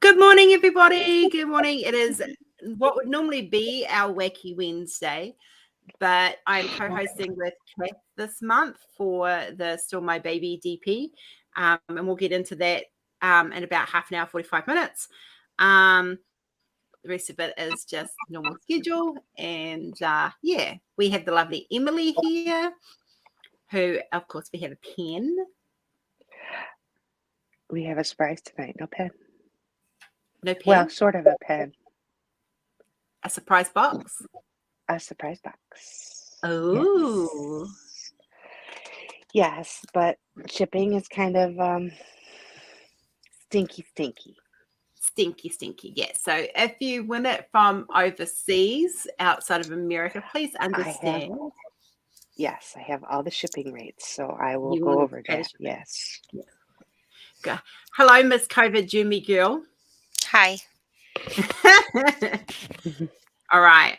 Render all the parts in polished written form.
Good morning, everybody. Good morning. It is what would normally be our Wacky Wednesday, but I'm co-hosting with Cathe this month for the Still My Baby DP, and we'll get into that in about half an hour, 45 minutes. The rest of it is just normal schedule, and yeah, we have the lovely Emily here, who, of course, we have a pen. We have a surprise tonight. No pen. No pen? Well, sort of a pen. A surprise box? A surprise box. Oh. Yes, but shipping is kind of stinky. Stinky. Yeah. So if you win it from overseas, outside of America, please understand. Yes, I have all the shipping rates, so I will You go want over that. Yes. Yeah. Go. Hello, Miss COVID Jumi girl. Hi. All right.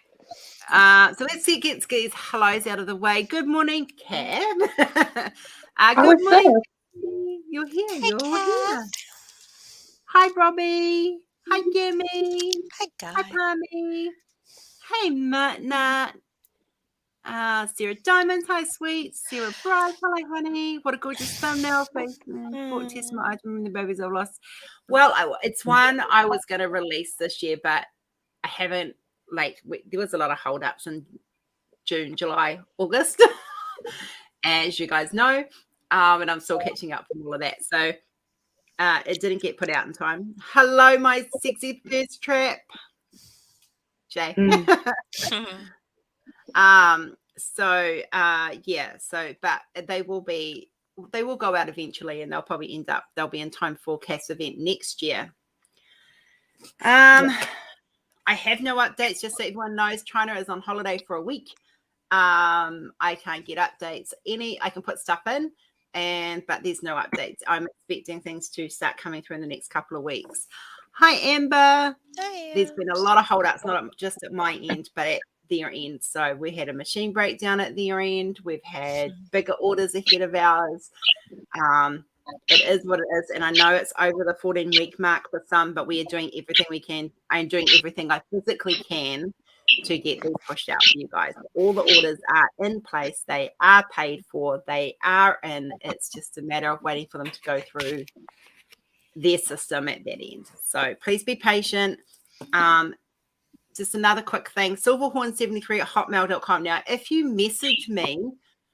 So let's get these hellos out of the way. Good morning, Cab. Good morning. You're here. You're here. Hi, Robbie. Hi, Gimme. Hi, guys. Hi, Pammy. Hey, Nat. Sarah Diamonds. Hi, sweet. Sarah Bright. Hello, honey. What a gorgeous thumbnail. Brought test my item when the babies are lost. Well, it's one I was going to release this year, but I haven't. There was a lot of hold-ups in June, July, August, as you guys know, and I'm still catching up from all of that. So it didn't get put out in time. Hello, my sexy thirst trap, Jay. But they will go out eventually, and they'll be in time for Cath's event next year. I have no updates, just so everyone knows. China is on holiday for a week. I can't get updates. I can put stuff in, but there's no updates. I'm expecting things to start coming through in the next couple of weeks. Hi, Amber. Hi. There's been a lot of holdups, not just at my end, but at their end. So we had a machine breakdown at their end. We've had bigger orders ahead of ours. It is what it is, and I know it's over the 14-week mark for some, but we are doing everything we can. I'm doing everything I physically can to get these pushed out for you guys. All the orders are in place. They are paid for. They are in. It's just a matter of waiting for them to go through their system at that end. So please be patient. Just another quick thing, silverhorn73@hotmail.com. Now, if you message me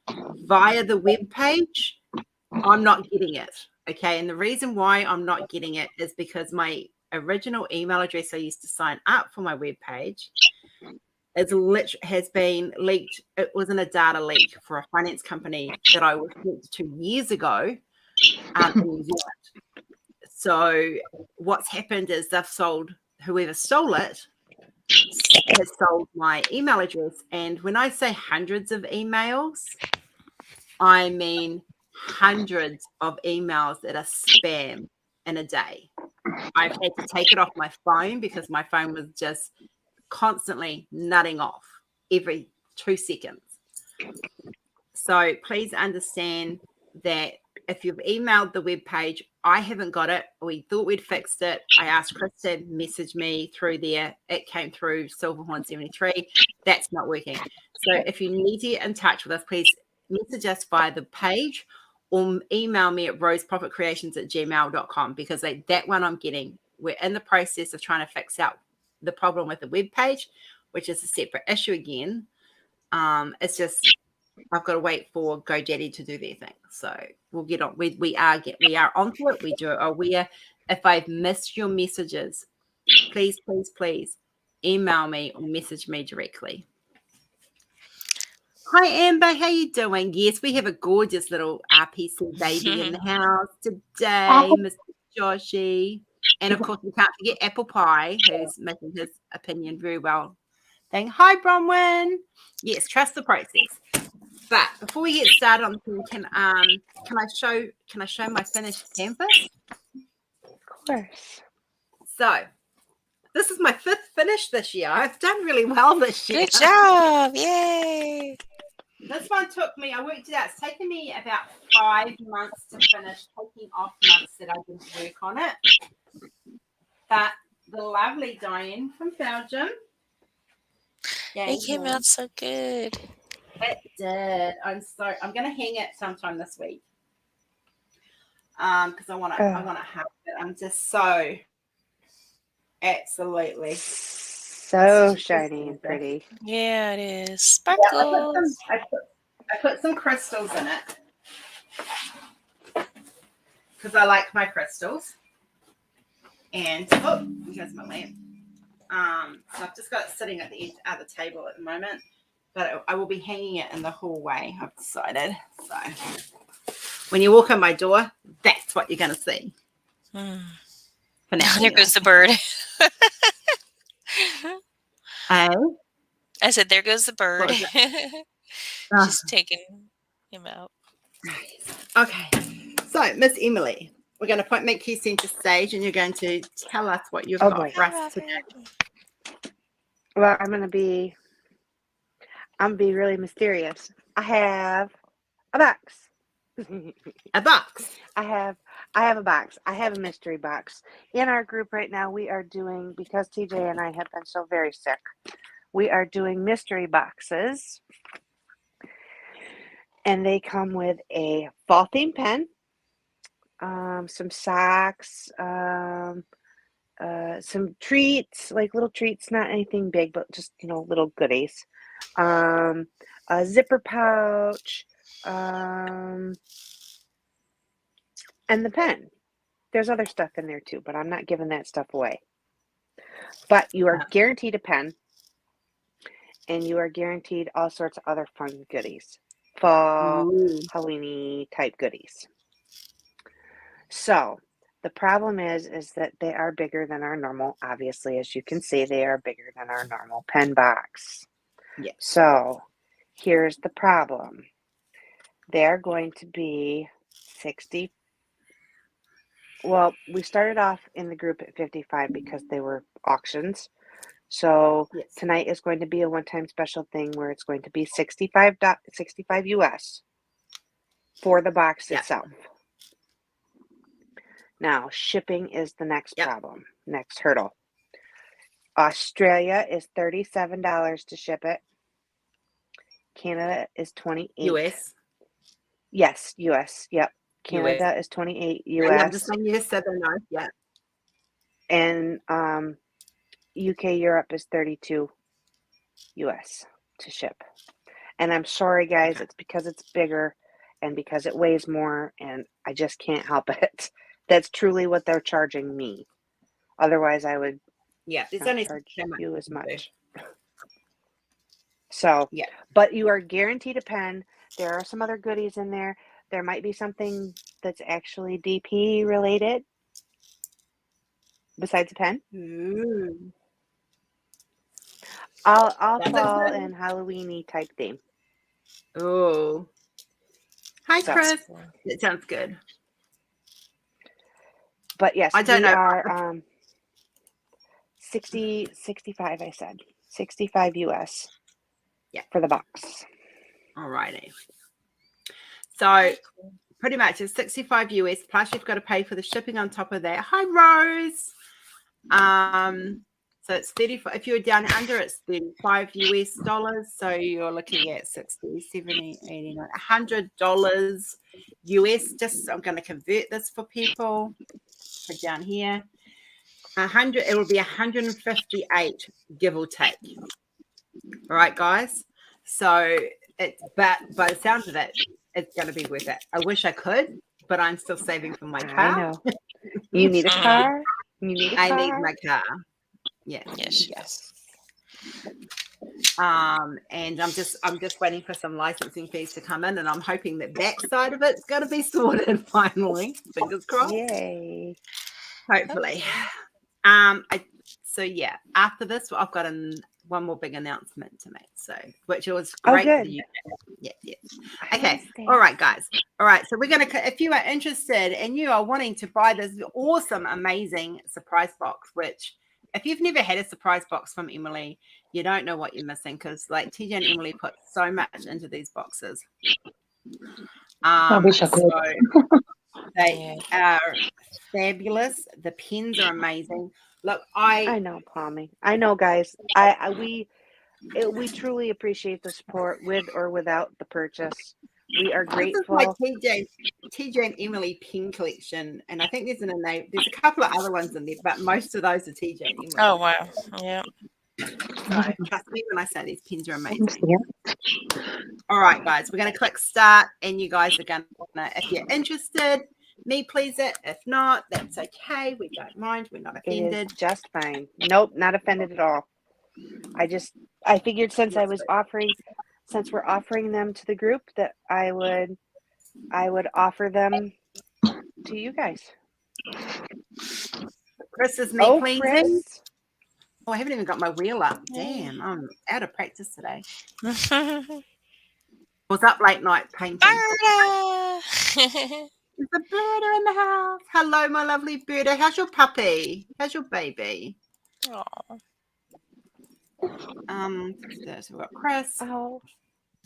via the web page, I'm not getting it. Okay. And the reason why I'm not getting it is because my original email address I used to sign up for my web page has been leaked. It wasn't a data leak for a finance company that I was sent to years ago. So what's happened is whoever stole it has sold my email address. And when I say hundreds of emails, I mean hundreds of emails that are spam in a day. I've had to take it off my phone because my phone was just constantly nutting off every 2 seconds. So please understand that if you've emailed the web page, I haven't got it. We thought we'd fixed it. I asked Chris to message me through there. It came through Silverhorn73. That's not working. So if you need to get in touch with us, please message us via the page or email me at roseprofitcreations@gmail.com, because that one I'm getting. We're in the process of trying to fix out the problem with the web page, which is a separate issue again. It's just I've got to wait for GoDaddy to do their thing. So we'll get on. We are onto it. We do are aware. If I've missed your messages, please email me or message me directly. Hi, Amber. How you doing? Yes, we have a gorgeous little RPC baby in the house today, Mr. Joshi. And, of course, we can't forget Apple Pie, who's making his opinion very well. Hi, Bronwyn. Yes, trust the process. But before we get started on the can I show my finished canvas? Of course. So this is my 5th finish this year. I've done really well this year. Good job. Yay. This one took me, I worked it out, it's taken me about 5 months to finish, taking off months that I didn't work on it. But the lovely Diane from Belgium. It came out so good. It did. I'm going to hang it sometime this week. Because I want to have it. I'm just so absolutely so shiny and pretty. Yeah, it is. Yeah, Sparkles. I put some crystals in it because I like my crystals. And here's my lamp. So I've just got it sitting at the edge of the table at the moment, but I will be hanging it in the hallway. I've decided. So when you walk in my door, that's what you're going to see. For now, There goes the bird. Oh, I said, there goes the bird. She's taking him out. Okay. So, Miss Emily, we're going to make you center stage, and you're going to tell us what you've got for us today. Well, I'm gonna be really mysterious. I have a box. A box. I have a box. I have a mystery box. In our group right now, we are doing, because TJ and I have been so very sick, we are doing mystery boxes. And they come with a fall theme pen, some socks, some treats, like little treats, not anything big, but just, little goodies. A zipper pouch, and the pen. There's other stuff in there too, but I'm not giving that stuff away. But you are guaranteed a pen, and you are guaranteed all sorts of other fun goodies. Fall, Halloween type goodies. So the problem is that they are bigger than our normal. Obviously, as you can see, they are bigger than our normal pen box. Yeah. So here's the problem. They're going to be 60. Well, we started off in the group at 55 because they were auctions. So tonight is going to be a one-time special thing where it's going to be $65 US for the box itself. Now, shipping is the next problem, next hurdle. Australia is $37 to ship it. Canada is $28. US. Yes, US. Yep. Canada is $28 US. I'm just saying yes, so no. Yeah. And UK, Europe is $32 US to ship. And I'm sorry, guys, it's because it's bigger and because it weighs more, and I just can't help it. That's truly what they're charging me. Otherwise, I would it's not only charge so you as much. So, but you are guaranteed a pen. There are some other goodies in there. There might be something that's actually DP related besides a pen. I'll fall in Halloween-y type theme. Oh. Hi, Chris. It sounds good. But yes, I don't know. Are 65, I said. 65 US for the box. All righty. So pretty much it's 65 US plus you've got to pay for the shipping on top of that. Hi, Rose. So it's 35. If you're down under, it's $35 US. So you're looking at 60, 70, 89, $100 US. Just I'm going to convert this for people. Put down here. 100. It will be 158, give or take. All right, guys. So but by the sounds of it, it's going to be worth it. I wish I could, but I'm still saving for my car. I know. You need a car. I need my car. Yes. And I'm just waiting for some licensing fees to come in, and I'm hoping that side of it's going to be sorted finally. Fingers crossed. Yay! Hopefully. After this, I've got one more big announcement to make. So, which was great for you. Yes. Okay. All right, guys. All right. So we're going to, if you are interested and you are wanting to buy this awesome, amazing surprise box, which if you've never had a surprise box from Emily, you don't know what you're missing, because like TJ and Emily put so much into these boxes. I wish I could. They are fabulous. The pens are amazing. Look, I know, Palmy. I know, guys. We truly appreciate the support with or without the purchase. We are this is my grateful. TJ and Emily pen collection, and I think there's a couple of other ones in there, but most of those are TJ and Emily. Oh, wow. Yeah. So trust me when I say these pens are amazing. All right, guys, we're going to click start, and you guys are going to, if you're interested, me please it. If not, that's okay. We don't mind. We're not It is offended. just fine. Nope, not offended at all. I figured since we're offering them to the group that I would offer them to you guys. Chris is me Oh, pleasing. Chris. Oh, I haven't even got my wheel up. Damn, I'm out of practice today. Was up late night painting. Berta! There's a Berta in the house. Hello, my lovely Berta. How's your puppy? How's your baby? Aw. So we've got Chris. Oh,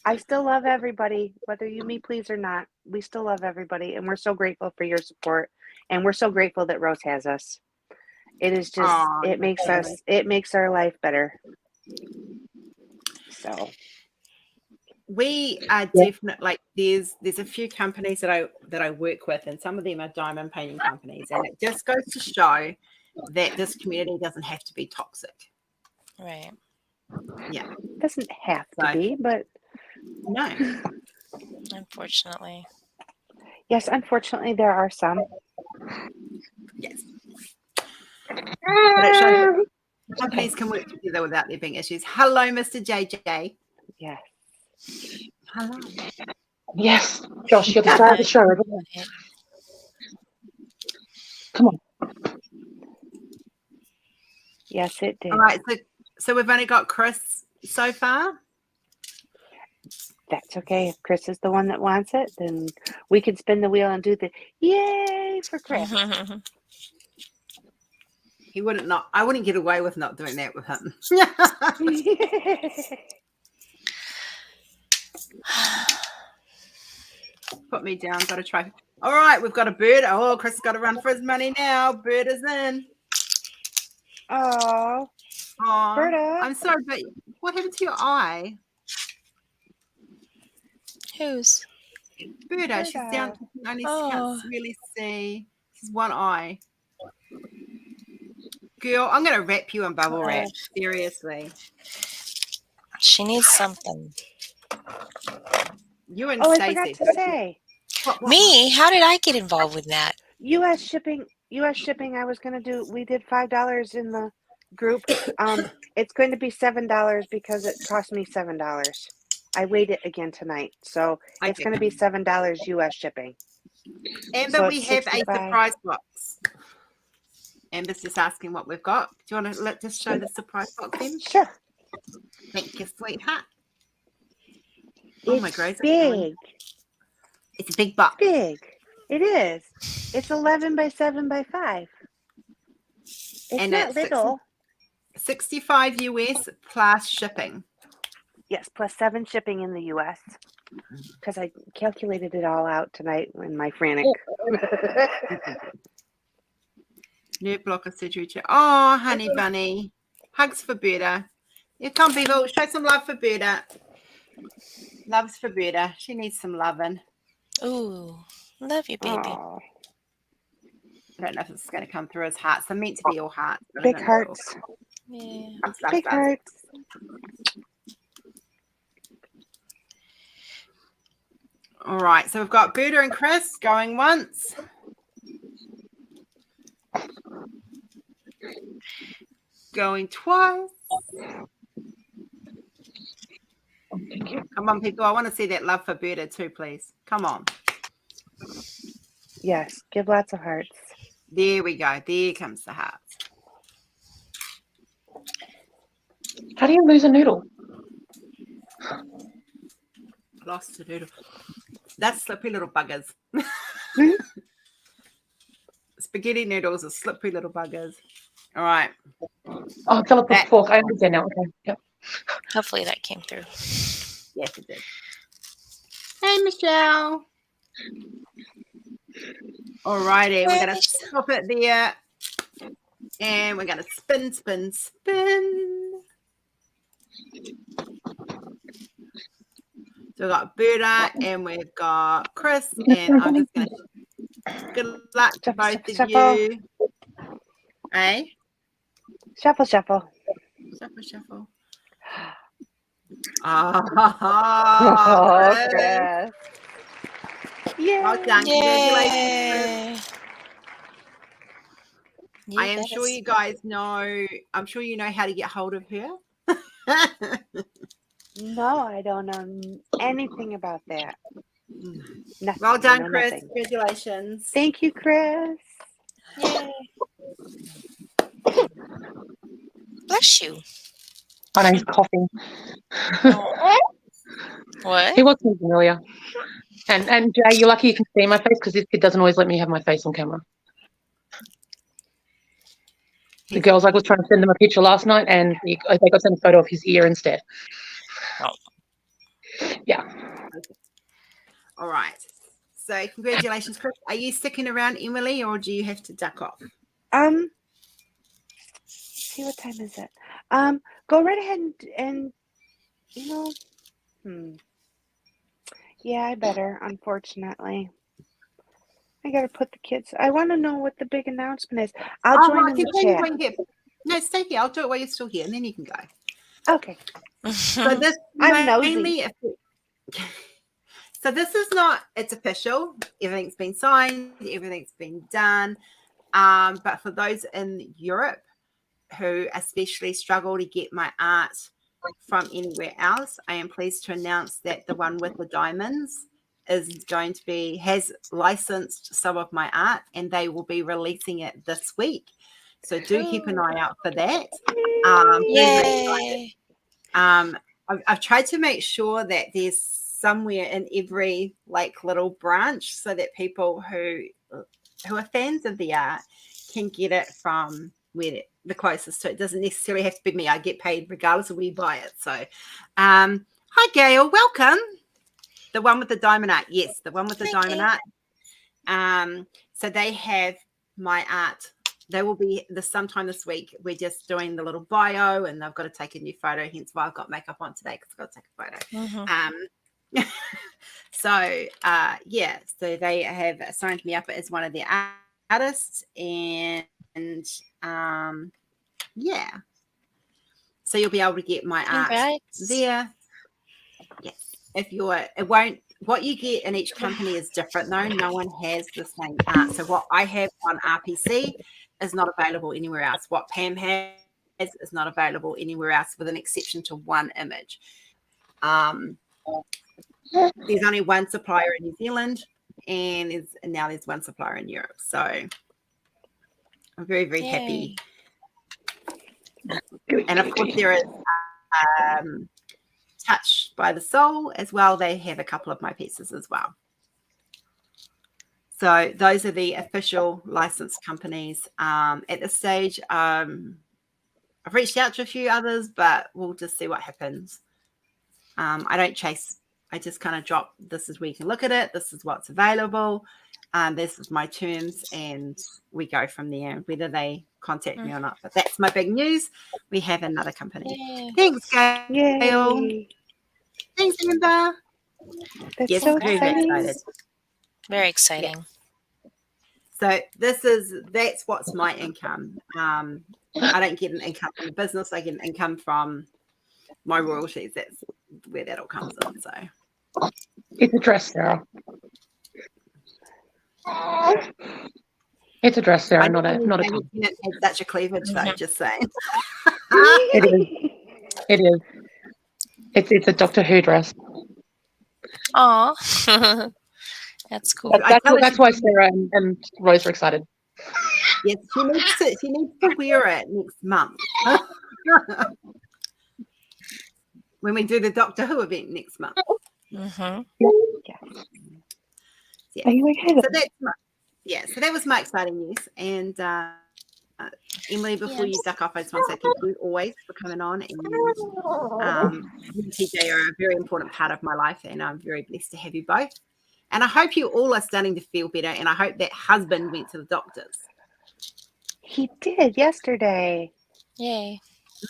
I still love everybody, whether you me please or not. We still love everybody, and we're so grateful for your support, and we're so grateful that Rose has us. It is just it makes our life better. So we are definitely like there's a few companies that I work with, and some of them are diamond painting companies, and it just goes to show that this community doesn't have to be toxic. Right. Yeah, it doesn't have to be, but no. Unfortunately. Yes, unfortunately there are some. Yes. But it shows that companies can work together without there being issues. Hello, Mr. JJ. Yes. Hello. Yes. Josh, you're the star of the show, isn't it? Come on. Yes, it did. All right, so we've only got Chris so far. That's okay. If Chris is the one that wants it, then we can spin the wheel and do the yay for Chris. He wouldn't not. I wouldn't get away with not doing that with him. Put me down. Got to try. All right, we've got a bird. Oh, Chris has got to run for his money now. Bird is in. Oh, Berta. I'm sorry, but what happened to your eye? Who's? Berta. She's down. Only can't really see. She's one eye. Girl, I'm going to wrap you in bubble wrap. Seriously. She needs something. You and I Stacey. forgot to say. Me? How did I get involved with that? U.S. shipping. I was going to do. We did $5 in the group. It's going to be $7 because it cost me $7. I weighed it again tonight, so it's going to be $7 U.S. shipping. Amber, so we have a surprise box. Amber's just asking what we've got. Do you want to just show the surprise box then? Sure. Thank you, sweetheart. It's my grace. Big. It's a big box. Big. It is. It's 11 by 7 by 5. It's not little. 65 US plus shipping. Yes, plus 7 shipping in the US. Because I calculated it all out tonight in my frantic. Nerve blocker surgery chair. Oh, honey bunny. Hugs for Berta. You come, people. Show some love for Berta. Loves for Berta. She needs some loving. Ooh, love you, baby. Aww. I don't know if it's going to come through as hearts. They're meant to be all hearts. Big hearts. Yeah. Big hearts. All right, so we've got Berta and Chris going once. Going twice. Come on, people. I want to see that love for Berta too, please. Come on. Yes, give lots of hearts. There we go. There comes the hearts. How do you lose a noodle? Lost a noodle. That's slippery little buggers. Spaghetti noodles are slippery little buggers. All right. Oh, Philip with fork. I understand now. Okay. Yep. Hopefully that came through. Yes, it did. Hey, Michelle. Alrighty, we're gonna Nice. stop it there, and we're gonna spin, spin, spin. So we've got Berta and we've got Chris, and I'm just gonna good luck to Shuffle, both of shuffle. you. Eh? Shuffle, shuffle. Shuffle, shuffle. Oh, Oh, Chris. Yay. well done. Congratulations, Chris. Yay. I am sure you guys know. I'm sure you know how to get hold of her. No, I don't know anything about that. Nothing. Well I done, know Chris. nothing. Congratulations. Thank you, Chris. Yay. Bless you. I know he's coughing. What? He was sneezing earlier. And Jay, you're lucky you can see my face because this kid doesn't always let me have my face on camera. The girls was trying to send them a picture last night, and they got sent a photo of his ear instead. Oh. Yeah. All right. So congratulations, Chris. Are you sticking around, Emily, or do you have to duck off? See what time is it? Go right ahead and yeah, I better, unfortunately. I gotta put the kids. I want to know what the big announcement is. I'll join in the chat. No, stay here. I'll do it while you're still here, and then you can go. Okay. So this I'm mainly, so this is not. It's official. Everything's been signed. Everything's been done. But for those in Europe who especially struggle to get my art from anywhere else, I am pleased to announce that the one with the diamonds has licensed some of my art, and they will be releasing it this week. So do keep an eye out for that. Yay. I've tried to make sure that there's somewhere in every little branch so that people who are fans of the art can get it from where the closest to it. Doesn't necessarily have to be me. I get paid regardless of where you buy it. So hi Gail, welcome. The one with the diamond art. Yes, the one with the diamond art. So they have my art. They will be sometime this week. We're just doing the little bio, and they've got to take a new photo. Hence why I've got makeup on today, because I've got to take a photo. So they have signed me up as one of their artists, and so you'll be able to get my art there. Yes. What you get in each company is different though. No one has the same art. So what I have on RPC is not available anywhere else. What Pam has is not available anywhere else, with an exception to one image. There's only one supplier in New Zealand, and now there's one supplier in Europe. So I'm very, very happy. And of course there is Touched by the Soul as well. They have a couple of my pieces as well. So those are the official licensed companies. At this stage, I've reached out to a few others, but we'll just see what happens. I don't chase. I just kind of drop, this is where you can look at it. This is what's available. This is my terms, and we go from there, whether they contact me or not. But that's my big news. We have another company. Yay. Thanks, Gail. Yay. Thanks, Amber. That's so exciting. Very exciting. So that's what's my income. I don't get an income from the business. I get an income from my royalties. That's where that all comes in. So it's a dress, Sarah. It's a dress, Sarah, not a top. It's such a cleavage, though. Just saying. It is. It is. It's a Doctor Who dress. Aw. That's cool. That's why Sarah and Rose are excited. Yes, she needs to wear it next month. When we do the Doctor Who event next month. Mm-hmm. Yeah. Are you okay? So that was my exciting news. And Emily, before you duck off, I just want to say thank you always for coming on. And you and TJ are a very important part of my life, and I'm very blessed to have you both. And I hope you all are starting to feel better. And I hope that husband went to the doctors. He did yesterday. Yay.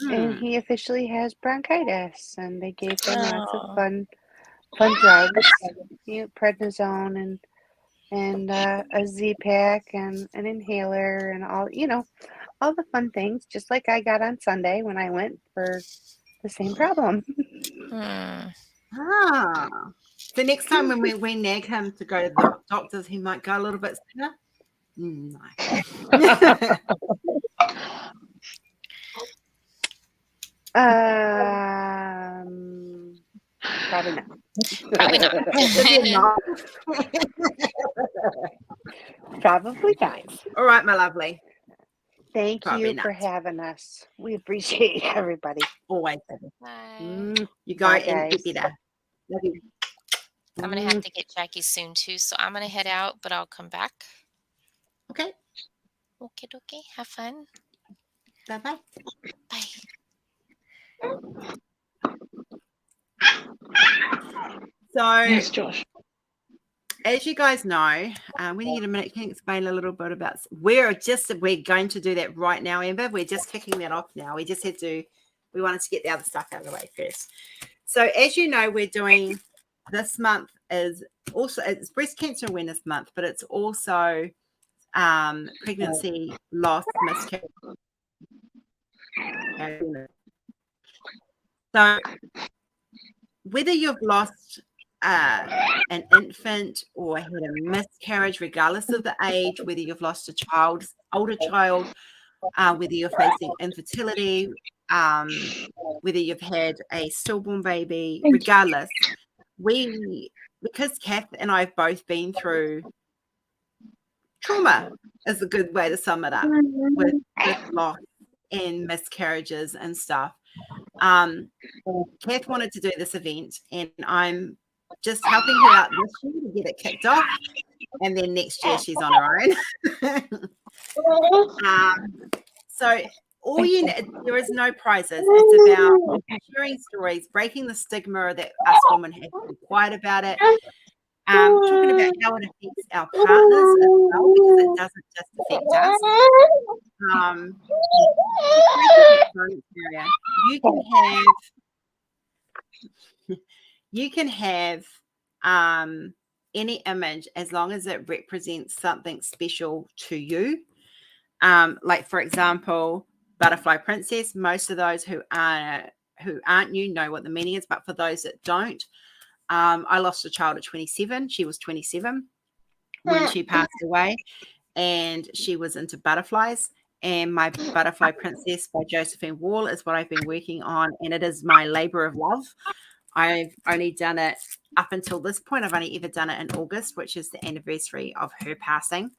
And he officially has bronchitis, and they gave him lots of Oh. fun drugs, prednisone and a Z-Pack and an inhaler and all, all the fun things, just like I got on Sunday when I went for the same problem. So next time when we nag him to go to the doctors, he might go a little bit sooner. No. Probably not. Probably not. Probably not. All right, my lovely. Thank Probably you not. for having us. We appreciate everybody. Always. Bye. You go Bye, and guys. get better. Love you. I'm going to have to get Jackie soon too, so I'm going to head out, but I'll come back. Okay. Okay. Have fun. Bye-bye. Bye. So, Yes, Josh. as you guys know, we need a minute. Can you explain a little bit about? We're going to do that right now, Amber. We're just kicking that off now. We just we wanted to get the other stuff out of the way first. So, as you know, we're doing this month it's Breast Cancer Awareness Month, but it's also pregnancy loss, miscarriage. So, whether you've lost an infant or had a miscarriage, regardless of the age, whether you've lost a older child, whether you're facing infertility, whether you've had a stillborn baby, regardless, because Cathe and I have both been through trauma, is a good way to sum it up, with loss and miscarriages and stuff. Cathe wanted to do this event, and I'm just helping her out this year to get it kicked off, and then next year she's on her own. So there is no prizes. It's about sharing stories, breaking the stigma that us women have to be quiet about it, talking about how it affects our partners as well, because it doesn't just affect us. You can have any image as long as it represents something special to you. Like, for example, Butterfly Princess. Most of those who aren't new know what the meaning is, but for those that don't, I lost a child at 27. She was 27 when she passed away, and she was into butterflies. And my Butterfly Princess by Josephine Wall is what I've been working on, and it is my labor of love. I've only done it up until this point. I've only ever done it in August, which is the anniversary of her passing.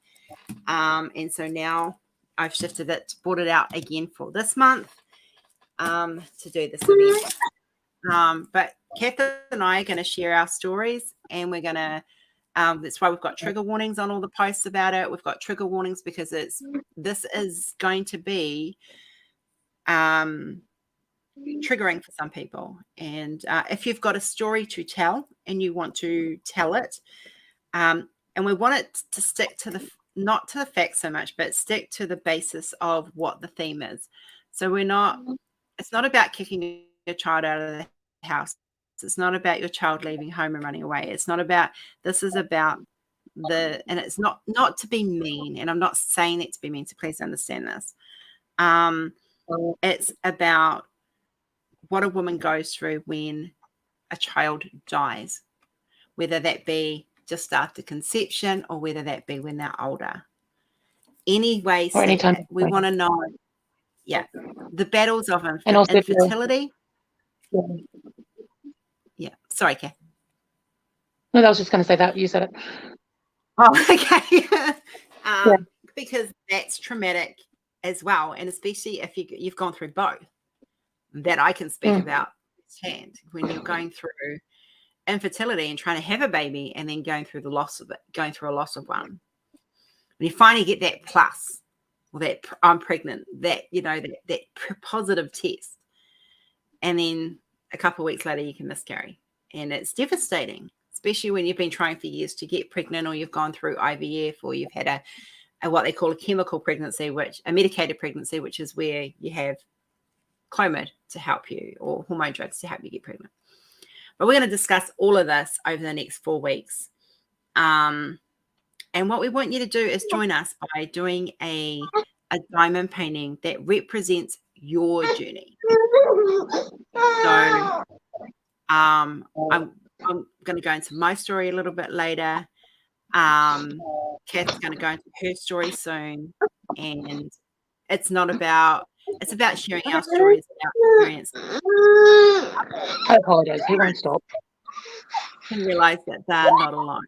And so now I've shifted it, brought it out again for this month to do this event. But Cathe and I are going to share our stories, and we're going to that's why we've got trigger warnings on all the posts about it. We've got trigger warnings because this is going to be triggering for some people. And if you've got a story to tell and you want to tell it, and we want it to stick to not to the facts so much, but stick to the basis of what the theme is. So it's not about kicking your child out of the house. It's not about your child leaving home and running away. It's not about, this is about and it's not to be mean, and I'm not saying it to be mean, so please understand this. It's about what a woman goes through when a child dies, whether that be just after conception or whether that be when they're older. Anyway, or anytime we want to know, the battles of infertility. Yeah. Sorry, Cathe. No, I was just going to say that. You said it. Oh, okay. Because that's traumatic as well, and especially if you've gone through both, that I can speak about firsthand, when you're going through infertility and trying to have a baby, and then going through a loss of one. When you finally get that plus, or that I'm pregnant, that that positive test, and then a couple of weeks later you can miscarry, and it's devastating. It's especially when you've been trying for years to get pregnant, or you've gone through IVF, or you've had a what they call a chemical pregnancy, a medicated pregnancy, which is where you have Clomid to help you, or hormone drugs to help you get pregnant. But we're going to discuss all of this over the next 4 weeks. And what we want you to do is join us by doing a diamond painting that represents your journey. So I'm going to go into my story a little bit later. Kath's going to go into her story soon. And it's about sharing our stories, our experience. I apologize. He won't stop. And realize that they're not alone.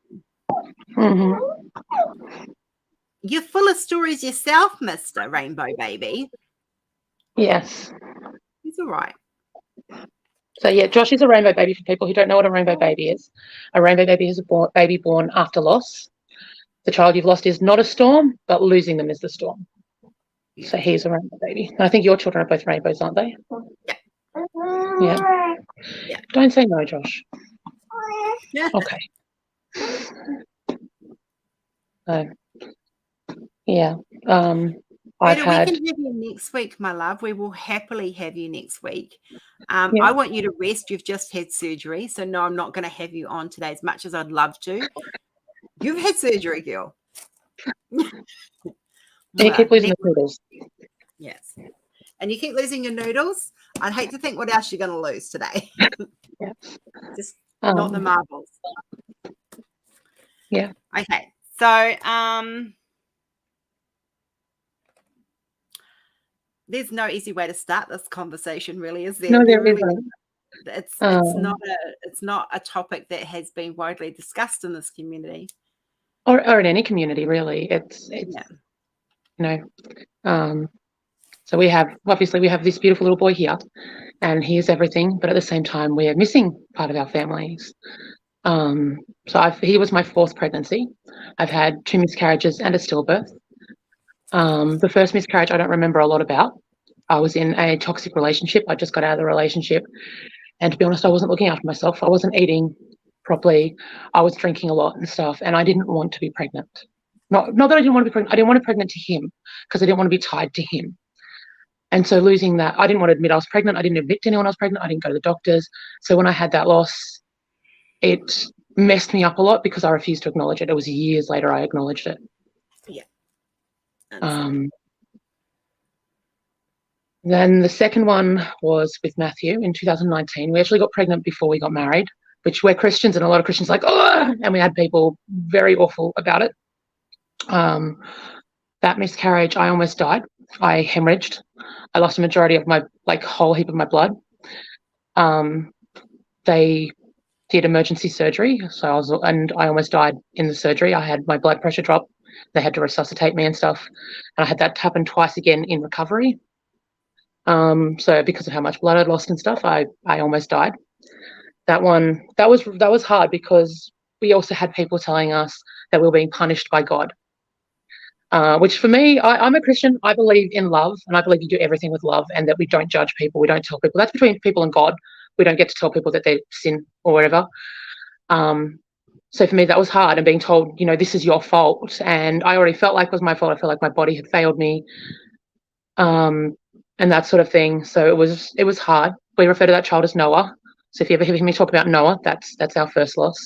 Mm-hmm. You're full of stories yourself, Mr. Rainbow Baby. Yes. It's all right. So, yeah, Josh is a rainbow baby. For people who don't know what a rainbow baby is, a rainbow baby is a baby born after loss. The child you've lost is not a storm, but losing them is the storm. Yeah. So he's a rainbow baby. And I think your children are both rainbows, aren't they? Yeah. Yeah. Don't say no, Josh. Okay. Yeah. We can have you next week, my love. We will happily have you next week. I want you to rest. You've just had surgery. So, no, I'm not going to have you on today as much as I'd love to. You've had surgery, girl. You keep losing the noodles. Yes. And you keep losing your noodles. I'd hate to think what else you're going to lose today. Yeah. Just not the marbles. Yeah. Okay. So, there's no easy way to start this conversation, really, is there? No, there isn't. It's not a topic that has been widely discussed in this community, or in any community, really. It's so we have this beautiful little boy here, and he is everything, but at the same time, we are missing part of our families. So he was my 4th pregnancy. I've had 2 miscarriages and a stillbirth. The first miscarriage I don't remember a lot about. I was in a toxic relationship. I just got out of the relationship. And to be honest, I wasn't looking after myself. I wasn't eating properly. I was drinking a lot and stuff. And I didn't want to be pregnant. Not that I didn't want to be pregnant. I didn't want to be pregnant to him because I didn't want to be tied to him. And so losing that, I didn't want to admit I was pregnant. I didn't admit to anyone I was pregnant. I didn't go to the doctors. So when I had that loss, it messed me up a lot because I refused to acknowledge it. It was years later I acknowledged it. Yeah. Then the second one was with Matthew in 2019. We actually got pregnant before we got married, which we're Christians, and a lot of Christians are like, oh, and we had people very awful about it. That miscarriage, I almost died. I hemorrhaged. I lost a majority of my, whole heap of my blood. They did emergency surgery, and I almost died in the surgery. I had my blood pressure drop. They had to resuscitate me and stuff, and I had that happen twice again in recovery. So because of how much blood I'd lost and stuff, I almost died. That was hard because we also had people telling us that we were being punished by God. Which for me, I'm a Christian. I believe in love, and I believe you do everything with love, and that we don't judge people. We don't tell people. That's between people and God. We don't get to tell people that they sin or whatever. So for me, that was hard, and being told, this is your fault. And I already felt like it was my fault. I felt like my body had failed me. And that sort of thing. So it was hard. We refer to that child as Noah. So if you ever hear me talk about Noah, that's our first loss.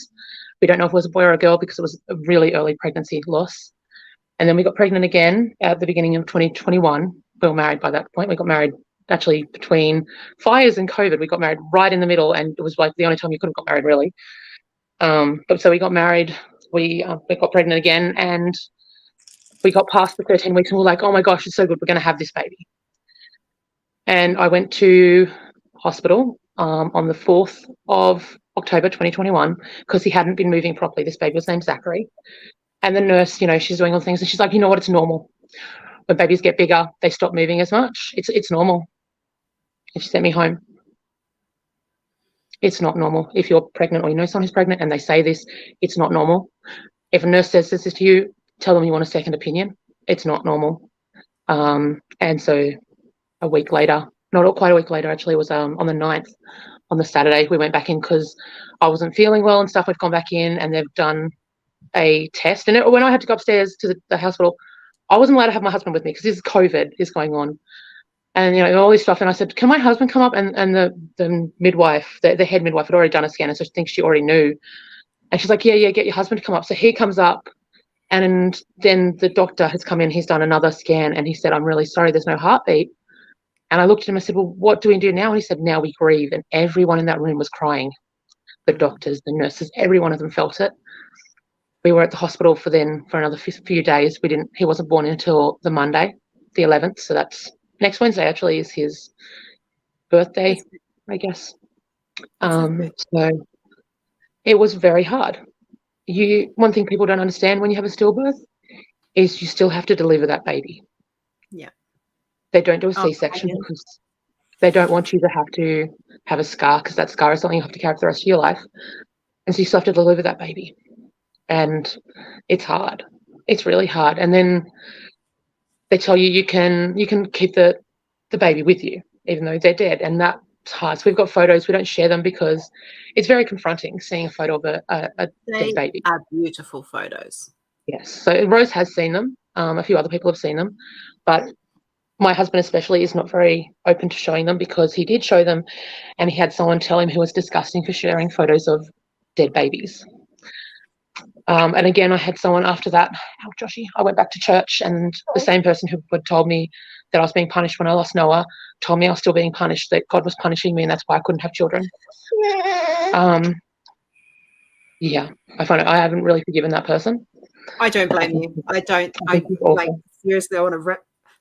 We don't know if it was a boy or a girl because it was a really early pregnancy loss. And then we got pregnant again at the beginning of 2021. We were married by that point. We got married actually between fires and COVID. We got married right in the middle, and it was like the only time you could have got married, really. But so we got married. We got pregnant again, and we got past the 13 weeks, and we were like, oh my gosh, it's so good. We're going to have this baby. And I went to hospital on the 4th of October 2021 because he hadn't been moving properly. This baby was named Zachary. And the nurse, she's doing all the things, and she's like, you know what, it's normal. When babies get bigger, they stop moving as much. It's normal. And she sent me home. It's not normal. If you're pregnant or you know someone who's pregnant and they say this, it's not normal. If a nurse says this to you, tell them you want a second opinion. It's not normal. And so a week later, not quite a week later, actually, it was on the 9th on the Saturday. We went back in because I wasn't feeling well and stuff. We've gone back in and they've done a test. And when I had to go upstairs to the hospital, I wasn't allowed to have my husband with me because this is COVID is going on. And, you know, all this stuff. And I said, can my husband come up? And the midwife, the head midwife had already done a scan. And so I think she already knew. And she's like, yeah, get your husband to come up. So he comes up. And then the doctor has come in. He's done another scan. And he said, I'm really sorry, there's no heartbeat. And I looked at him and I said, well, what do we do now? And he said, now we grieve. And everyone in that room was crying. The doctors, the nurses, every one of them felt it. We were at the hospital for another few days. He wasn't born until the Monday, the 11th. So that's next Wednesday actually is his birthday, I guess. So it was very hard. One thing people don't understand when you have a stillbirth is you still have to deliver that baby. Yeah. They don't do a C-section because they don't want you to have a scar, because that scar is something you have to carry for the rest of your life. And so you still have to deliver that baby. And it's hard. It's really hard. And then they tell you you can keep the baby with you, even though they're dead. And that's hard. So we've got photos. We don't share them because it's very confronting seeing a photo of a dead baby. They are beautiful photos. Yes. So Rose has seen them. A few other people have seen them. But my husband especially is not very open to showing them because he did show them and he had someone tell him he was disgusting for sharing photos of dead babies. And again, I had someone after that, Joshy, I went back to church and the same person who had told me that I was being punished when I lost Noah told me I was still being punished, that God was punishing me and that's why I couldn't have children. Yeah, I find it, I haven't really forgiven that person. I don't blame you. I seriously, I want to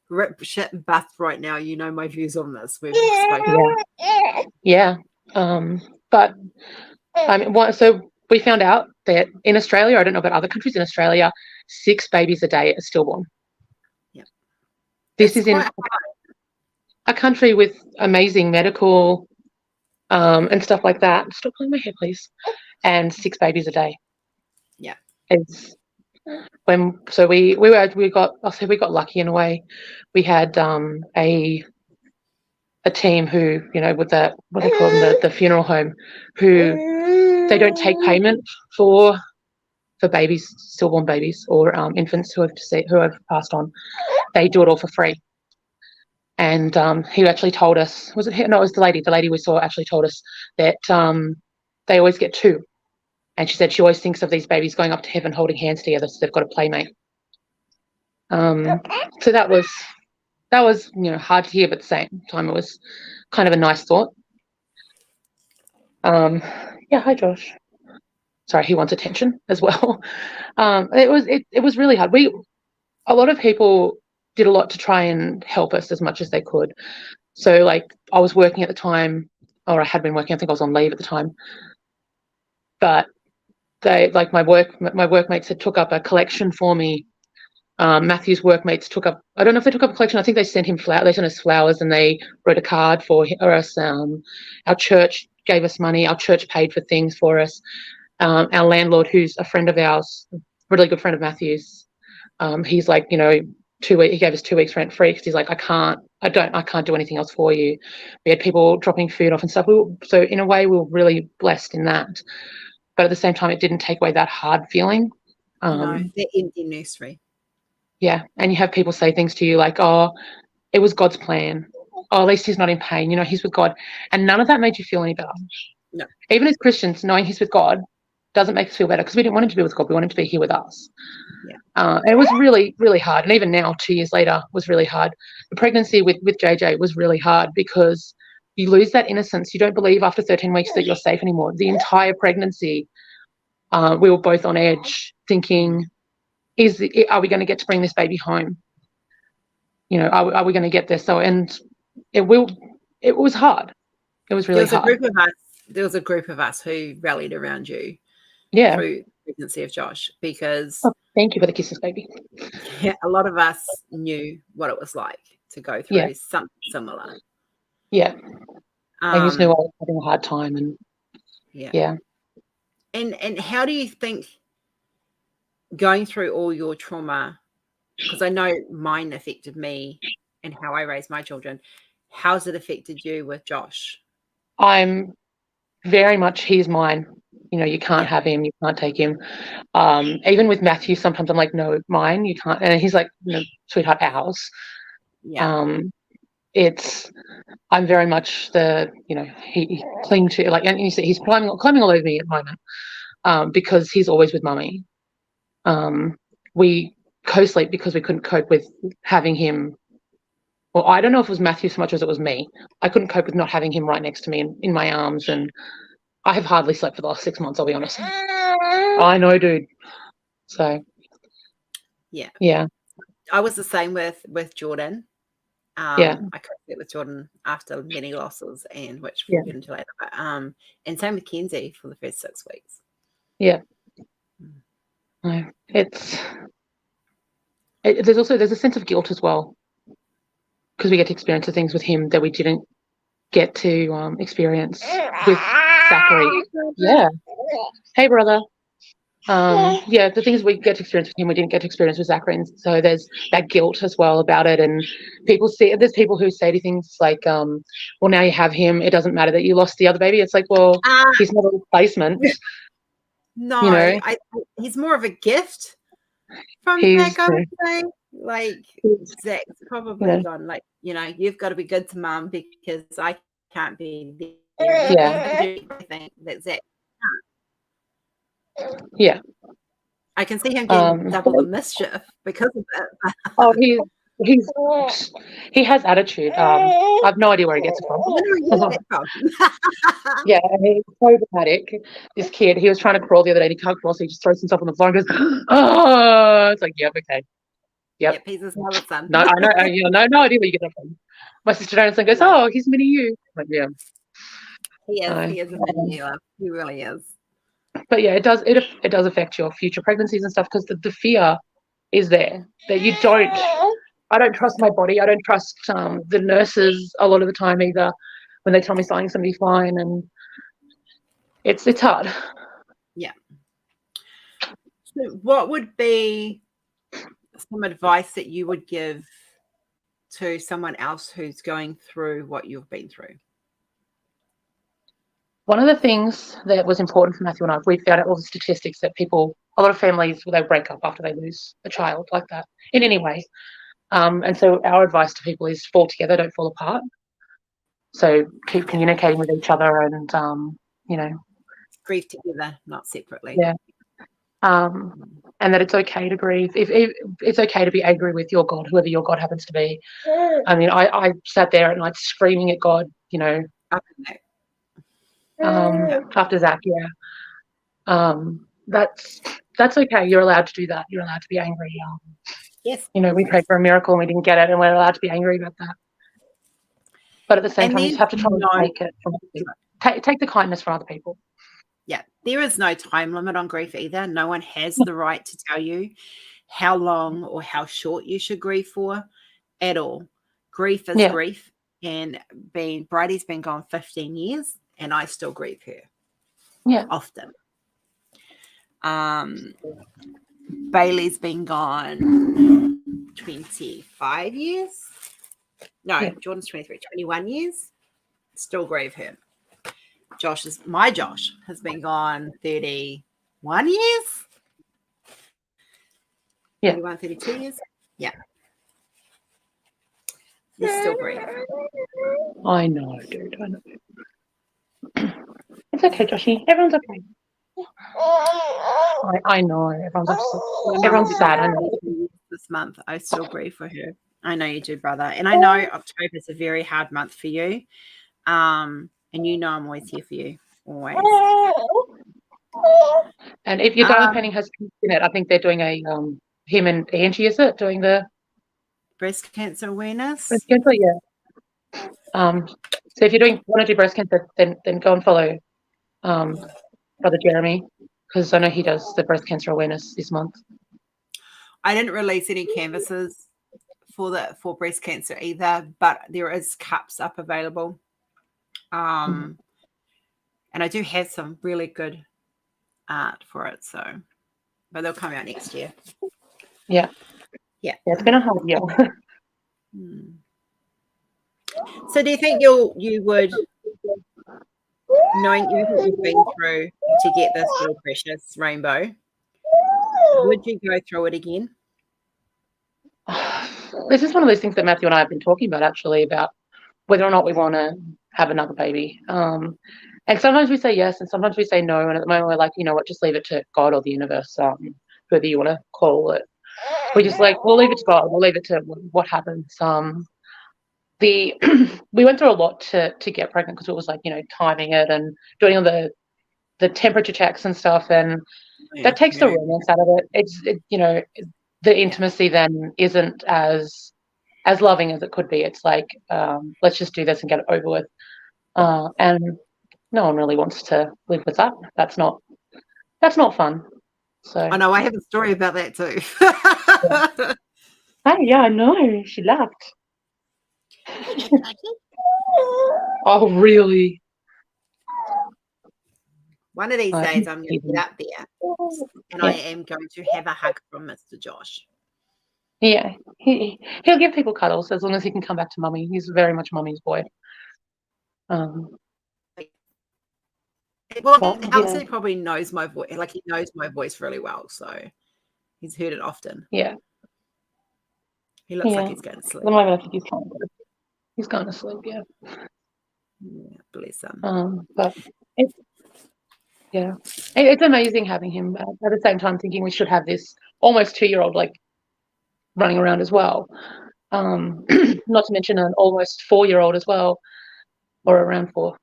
rip shit and bath right now. You know my views on this. We've spoken. Yeah. But I mean, so we found out that in Australia, I don't know about other countries, in Australia, 6 babies a day are stillborn. Yeah. This is in a country with amazing medical and stuff like that. Stop pulling my hair, please. And 6 babies a day. Yeah. It's we got lucky in a way. We had a team who, you know, with that, what they call them, the funeral home, who they don't take payment for babies, stillborn babies or infants who have passed on. They do it all for free. And he actually told us, was it him? No, it was the lady. The lady we saw actually told us that they always get 2. And she said she always thinks of these babies going up to heaven holding hands together, so they've got a playmate. So that was, you know, hard to hear, but at the same time it was kind of a nice thought. Yeah, hi Josh. Sorry, he wants attention as well. It was really hard. A lot of people did a lot to try and help us as much as they could. So like I was working at the time, or I had been working, I think I was on leave at the time. But they, like my workmates had took up a collection for me. Matthew's workmates took up, I don't know if they took up a collection, I think they sent him flowers, they sent us flowers and they wrote a card for us. Our church gave us money, our church paid for things for us. Our landlord, who's a friend of ours, a really good friend of Matthew's, he's like, you know, he gave us 2 weeks rent free because he's like, I can't do anything else for you. We had people dropping food off and stuff. So in a way we were really blessed in that. But at the same time, it didn't take away that hard feeling. No, the empty nursery. Yeah, and you have people say things to you like, oh, it was God's plan. Oh, at least he's not in pain. You know, he's with God. And none of that made you feel any better. No. Even as Christians, knowing he's with God doesn't make us feel better because we didn't want him to be with God. We wanted him to be here with us. Yeah. And it was really, really hard. And even now, 2 years later, was really hard. The pregnancy with JJ was really hard because you lose that innocence. You don't believe after 13 weeks that you're safe anymore. The entire pregnancy, we were both on edge thinking, are we going to get to bring this baby home? You know, are we going to get there? So, and it was hard. It was really hard. There was a group of us who rallied around you through the pregnancy of Josh because thank you for the kisses, baby. Yeah, a lot of us knew what it was like to go through something similar. Yeah. I just knew I was having a hard time and And how do you think going through all your trauma, because I know mine affected me and how I raised my children, how's it affected you with Josh? I'm very much, he's mine. You know, you can't have him, you can't take him. Even with Matthew, sometimes I'm like, no, mine, you can't. And he's like, no, sweetheart, ours. Yeah. I'm very much the, you know, he cling to, like, and you see he's climbing all over me at the moment, because he's always with mummy. We co-sleep because we couldn't cope with having him. Well, I don't know if it was Matthew so much as it was me. I couldn't cope with not having him right next to me in my arms, and I have hardly slept for the last 6 months, I'll be honest. I know, dude. So, yeah. I was the same with Jordan. I couldn't sleep with Jordan after many losses, and which we'll get into later. But, and same with Kenzie for the first 6 weeks. Yeah. No, there's a sense of guilt as well, because we get to experience the things with him that we didn't get to experience with Zachary. Yeah. Hey, brother. The things we get to experience with him, we didn't get to experience with Zachary. And so there's that guilt as well about it. And there's people who say to things like, well, now you have him, it doesn't matter that you lost the other baby. It's like, well, he's not a replacement. No, you know? He's more of a gift from Zach, I would say. Like, Zach's probably gone, like, you know, you've got to be good to mum because I can't be there. Yeah. Everything that Zach can't. Yeah. I can see him getting double the mischief because of it. Oh, he has attitude. I've no idea where he gets it from. Yeah, he's so dramatic. This kid, he was trying to crawl the other day, and he can't crawl, so he just throws himself on the floor and goes, "Oh!" It's like, yep, okay, yep. He's his mother's son. No, I know. No idea where you get that from. My sister Jonathan goes, "Oh, he's mini you." I'm like, yeah, he is. He is a mini you. He really is. But yeah, it does affect your future pregnancies and stuff, because the fear is there that you don't. I don't trust my body. I don't trust the nurses a lot of the time either, when they tell me something's going to be fine, and it's hard. Yeah. So what would be some advice that you would give to someone else who's going through what you've been through? One of the things that was important for Matthew and I, we found out all the statistics that a lot of families, they break up after they lose a child like that in any way. And so our advice to people is fall together, don't fall apart. So keep communicating with each other and, grieve together, not separately. Yeah. And that it's okay to grieve. If it's okay to be angry with your God, whoever your God happens to be. I mean, I sat there at night screaming at God, after Zach, that's okay. You're allowed to do that. You're allowed to be angry. Yes. We prayed for a miracle and we didn't get it, and we're allowed to be angry about that. But at the same time, you just have to try and take it from take the kindness from other people. Yeah, there is no time limit on grief either. No one has the right to tell you how long or how short you should grieve for at all. Grief is grief, and Bridie's been gone 15 years, and I still grieve her. Yeah, often. Bailey's been gone 25 years. No, Jordan's 23, 21 years. Still grieve her. Josh has been gone 31 years. Yeah. 31, 32 years. Yeah. You still grieve. I know, dude. I know. It's okay, Joshy. Everyone's okay. I know. Everyone's sad. I know. This month, I still grieve for her. I know you do, brother. And I know October is a very hard month for you. And I'm always here for you. Always. And if your darling Penny has in it, I think they're doing a him and Angie, is it? Doing the breast cancer awareness. Breast cancer, yeah. So if you want to do breast cancer, then go and follow Brother Jeremy, because I know he does the breast cancer awareness this month. I didn't release any canvases for breast cancer either, but there is cups up available. And I do have some really good art for it, but they'll come out next year. Yeah. It's been a hard year. So do you think you would knowing everything you've been through to get this little precious rainbow, would you go through it again? This is one of those things that Matthew and I have been talking about, actually, about whether or not we want to have another baby. And sometimes we say yes, and sometimes we say no. And at the moment, we're like, you know what, just leave it to God or the universe, whoever you want to call it. We just like, we'll leave it to God. We'll leave it to what happens. We went through a lot to get pregnant, because it was like, you know, timing it and doing all the temperature checks and stuff, and that takes the romance out of it. You know, the intimacy then isn't as loving as it could be. It's like, let's just do this and get it over with. And no one really wants to live with that. That's not fun. So I know, I have a story about that too. oh yeah, I know. She laughed. Oh really? One of these I days I'm going to even- get up there and I am going to have a hug from Mr. Josh. Yeah, he'll give people cuddles as long as he can come back to mummy. He's very much mummy's boy. Well, But, it helps yeah. that he probably knows my voice. Like, he knows my voice really well, so he's heard it often. Yeah. He looks like Yeah. he's going to sleep. At the moment, I think he's going to sleep. Yeah. Yeah, bless him. But it's amazing having him. At the same time, thinking we should have this almost 2-year-old like running around as well. Not to mention an almost 4-year-old as well, or around 4.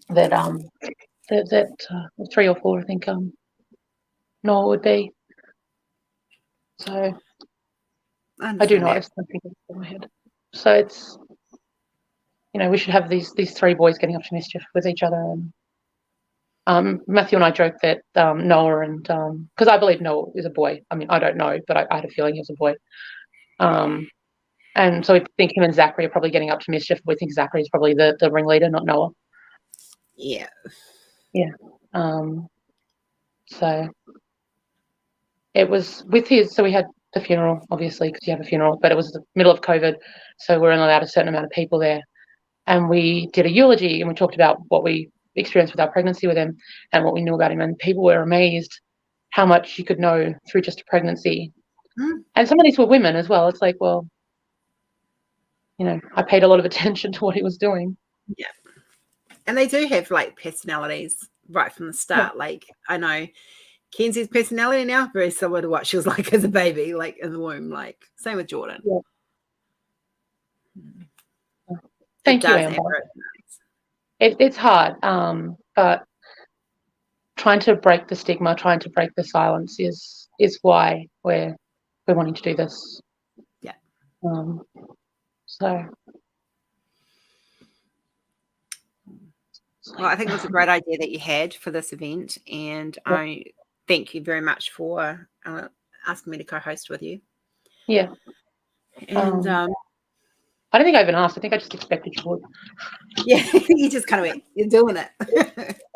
that 3 or 4, I think. Noah would be. So I do know it's something in my head. So it's, you know, we should have these 3 boys getting up to mischief with each other. And Matthew and I joke that Noah and because I believe Noah is a boy. I mean, I don't know, but I had a feeling he was a boy. And so we think him and Zachary are probably getting up to mischief. We think Zachary is probably the ringleader, not Noah. Yeah. Yeah. So it was with his. So we had the funeral, obviously, because you have a funeral, but it was the middle of COVID, so we're only allowed a certain amount of people there. And we did a eulogy, and we talked about what we experienced with our pregnancy with him and what we knew about him. And people were amazed how much you could know through just a pregnancy. And some of these were women as well. It's like, well, you know, I paid a lot of attention to what he was doing. Yeah. And they do have like personalities right from the start. Yeah. Like, I know Kenzie's personality now very similar to what she was like as a baby, like in the womb. Like, same with Jordan. Yeah. Thank you, Amber. It's hard, but trying to break the stigma, trying to break the silence is why we're wanting to do this. Yeah. So. Well, I think it was a great idea that you had for this event, and yeah. I thank you very much for asking me to co-host with you. Yeah. And I don't think I even asked. I think I just expected you would. Yeah, you just kind of went, you're doing it.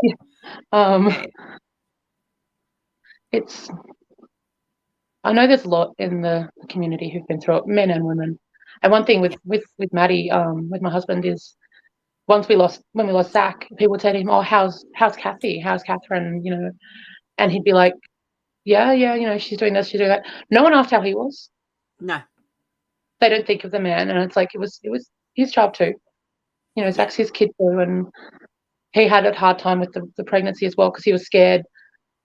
Yeah. Okay. It's. I know there's a lot in the community who've been through it, men and women. And one thing with Maddie, with my husband, is when we lost Zach, people would say to him, "Oh, how's Cathe? How's Catherine?" You know, and he'd be like, "Yeah, you know, she's doing this, she's doing that." No one asked how he was. No. They don't think of the man, and it's like it was his child too. You know, Zach's his kid too, and he had a hard time with the pregnancy as well because he was scared.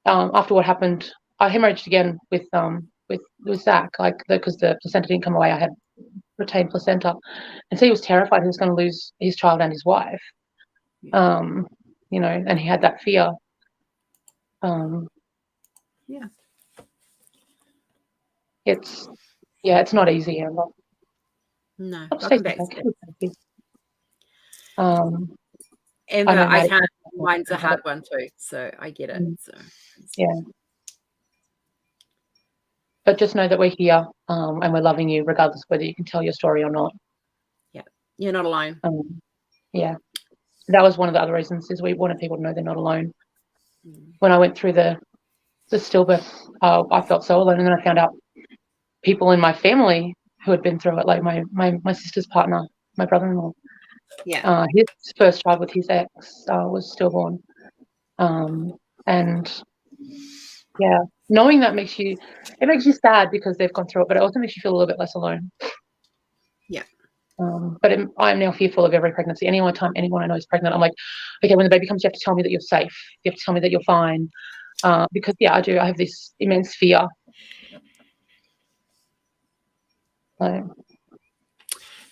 After what happened, I hemorrhaged again with Zach, like because the placenta didn't come away. I had retained placenta, and so he was terrified he was going to lose his child and his wife. You know, and he had that fear. Yeah. It's not easy, Amber. No. Welcome back. And I can't. Mine's a hard one too, so I get it. So yeah. But just know that we're here, and we're loving you, regardless of whether you can tell your story or not. Yeah, you're not alone. Yeah, that was one of the other reasons, is we wanted people to know they're not alone. When I went through the stillbirth, I felt so alone, and then I found out people in my family who had been through it, like my sister's partner, my brother-in-law. Yeah. His first child with his ex was stillborn. And yeah, knowing that makes you sad because they've gone through it, but it also makes you feel a little bit less alone. Yeah. But I'm now fearful of every pregnancy. Anyone I know is pregnant, I'm like, okay, when the baby comes, you have to tell me that you're safe. You have to tell me that you're fine. Because I do. I have this immense fear. So,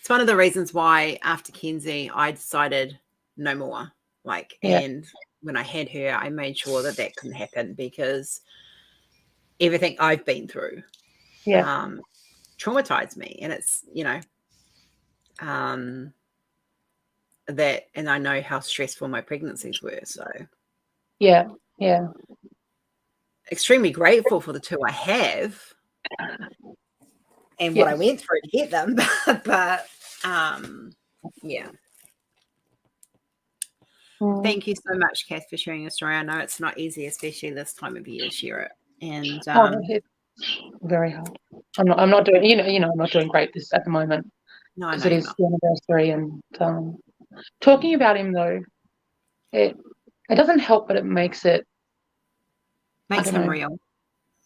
It's one of the reasons why after Kenzie, I decided no more. And when I had her, I made sure that couldn't happen because everything I've been through traumatized me. And it's, that, and I know how stressful my pregnancies were. So yeah. extremely grateful for the two I have and what I went through to get them. But yeah. Thank you so much, Cathe, for sharing your story. I know it's not easy, especially this time of year, to share it. And it's very hard. I'm not doing, I'm not doing great at the moment. No, because it is the anniversary, and talking about him though, it doesn't help, but it makes him real.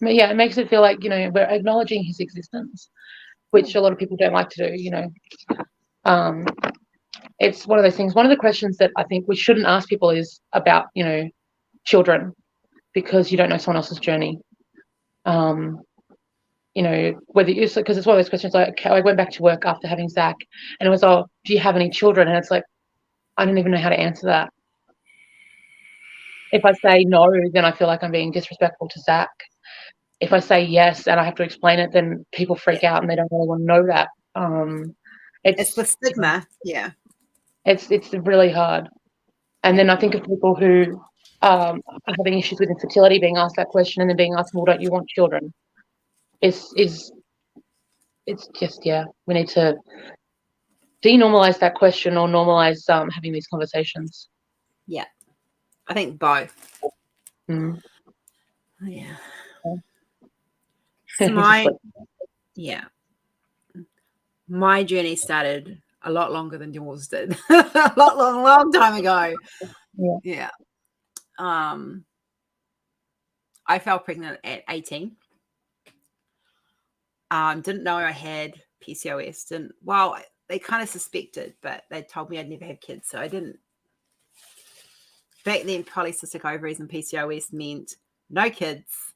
Yeah, it makes it feel like we're acknowledging his existence, which a lot of people don't like to do. It's one of those things. One of the questions that I think we shouldn't ask people is about children, because you don't know someone else's journey. Whether because it's one of those questions. Like, I went back to work after having Zach, and it was, oh, do you have any children? And it's like, I don't even know how to answer that. If I say no, then I feel like I'm being disrespectful to Zach. If I say yes and I have to explain it, then people freak out and they don't really want to know that. It's the stigma. Yeah. It's really hard. And then I think of people who are having issues with infertility, being asked that question and then being asked, well, don't you want children? It's just, we need to denormalize that question or normalize having these conversations. Yeah. I think both. Yeah. So my journey started a lot longer than yours did. A long time ago. Yeah. I fell pregnant at 18. Didn't know I had PCOS. They kind of suspected, but they told me I'd never have kids. So I didn't. Back then, polycystic ovaries and PCOS meant no kids.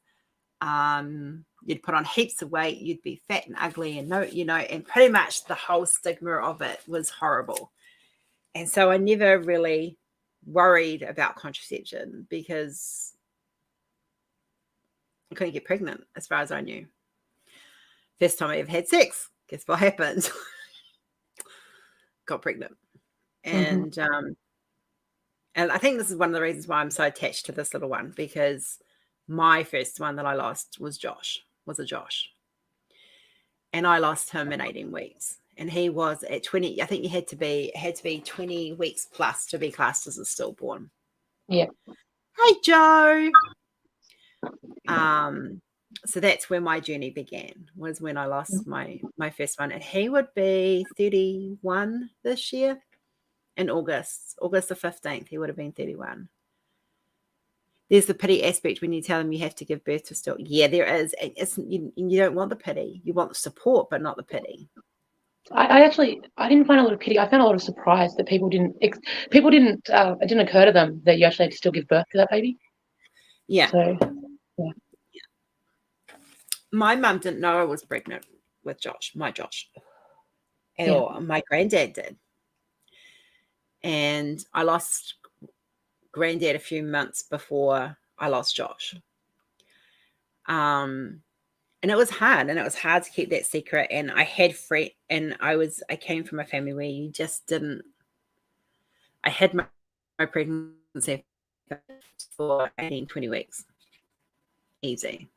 You'd put on heaps of weight. You'd be fat and ugly, and and pretty much the whole stigma of it was horrible. And so I never really worried about contraception because I couldn't get pregnant as far as I knew. First time I ever had sex, guess what happened? Got pregnant. And and I think this is one of the reasons why I'm so attached to this little one, because my first one that I lost was a Josh. And I lost him in 18 weeks. And he was at 20. I think you had to be 20 weeks plus to be classed as a stillborn. Yeah. Hey, Joe. So that's where my journey began, was when I lost my first one. And he would be 31 this year in August the 15th. He would have been 31. There's the pity aspect when you tell them you have to give birth to still. Yeah, there is. You don't want the pity. You want the support, but not the pity. I didn't find a lot of pity. I found a lot of surprise that it didn't occur to them that you actually had to still give birth to that baby. Yeah. So, yeah. My mum didn't know I was pregnant with my Josh. Or my granddad did. And I lost granddad a few months before I lost Josh. And it was hard, to keep that secret. And I had I came from a family where you just didn't. I had my pregnancy for 18, 20 weeks. Easy.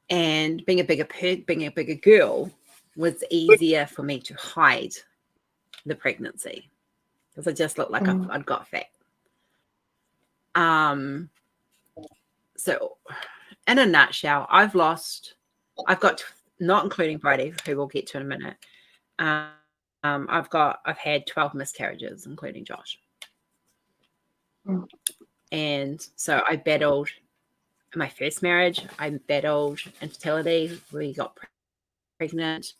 And being a bigger girl was easier for me to hide the pregnancy because I just looked like I'd got fat. So in a nutshell, I've got, not including Brady, who we'll get to in a minute, I've had 12 miscarriages, including Josh. And so I battled my first marriage. I battled infertility. We got pregnant,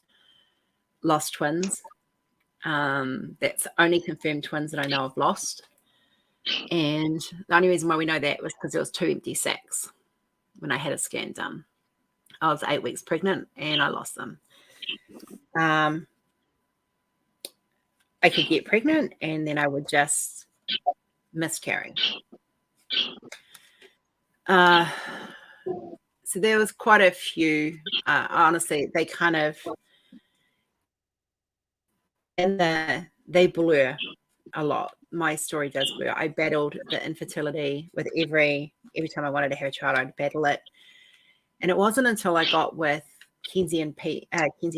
lost twins. That's only confirmed twins that I know of lost. And the only reason why we know that was because there was 2 empty sacs when I had a scan done. I was 8 weeks pregnant and I lost them. I could get pregnant and then I would just miscarry. So there was quite a few. Honestly, they kind of they blur a lot. My story does blur. I battled the infertility with every time I wanted to have a child, I'd battle it. And it wasn't until I got with Kenzie and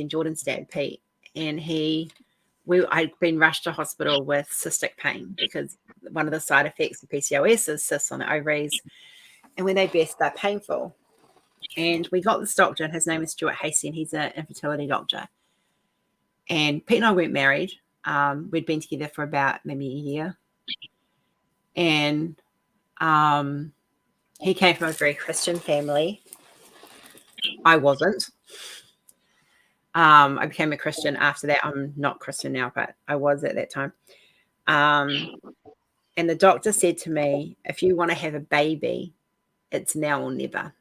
Jordan's dad, Pete, and I'd been rushed to hospital with cystic pain because one of the side effects of PCOS is cysts on the ovaries. And when they burst, they're painful. And we got this doctor, and his name is Stuart Hasey, and he's an infertility doctor. And Pete and I weren't married. We'd been together for about maybe a year. And he came from a very Christian family. I wasn't. I became a Christian after that. I'm not Christian now, but I was at that time. And the doctor said to me, if you want to have a baby, it's now or never.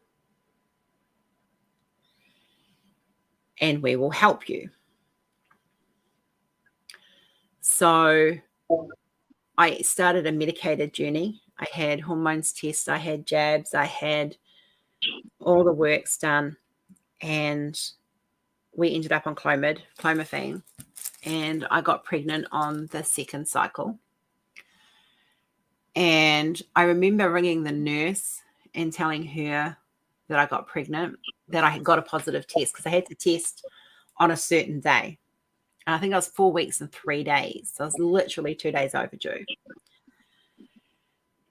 And we will help you. So I started a medicated journey. I had hormones tests, I had jabs, I had all the works done, and we ended up on clomiphene, and I got pregnant on the second cycle. And I remember ringing the nurse and telling her that I got pregnant, that I had got a positive test, because I had to test on a certain day. And I think I was 4 weeks and 3 days. So I was literally 2 days overdue.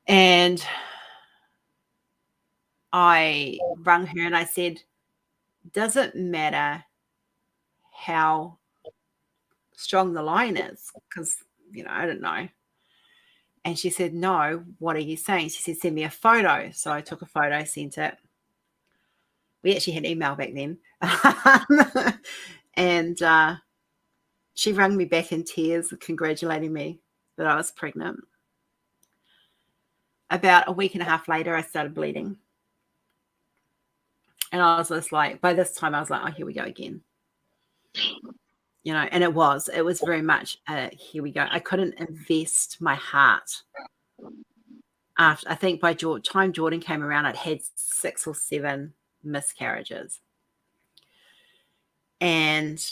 And I rang her and I said, does it matter how strong the line is? Because, I don't know. And she said, no, what are you saying? She said, send me a photo. So I took a photo, sent it. We actually had email back then. And she rang me back in tears, congratulating me that I was pregnant. About a week and a half later, I started bleeding. And I was just like, by this time, I was like, oh, here we go again. And it was very much, here we go. I couldn't invest my heart. I think by time Jordan came around, I'd had 6 or 7 miscarriages. And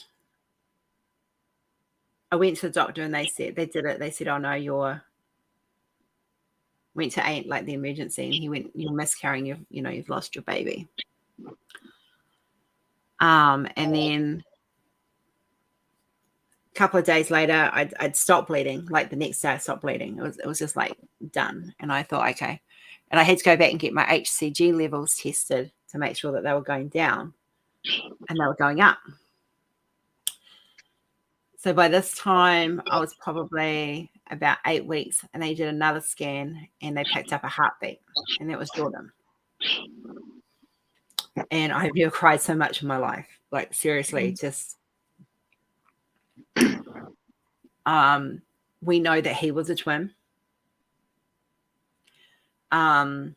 I went to the doctor and they said, oh no, went to like the emergency, and he went, you're miscarrying, you've lost your baby. And then a couple of days later, I'd stopped bleeding. Like the next day I stopped bleeding. It was just like done. And I thought, okay. And I had to go back and get my HCG levels tested to make sure that they were going down, and they were going up. So by this time, I was probably about 8 weeks, and they did another scan, and they picked up a heartbeat, and that was Jordan. And I've never cried so much in my life. Like, seriously, just we know that he was a twin. And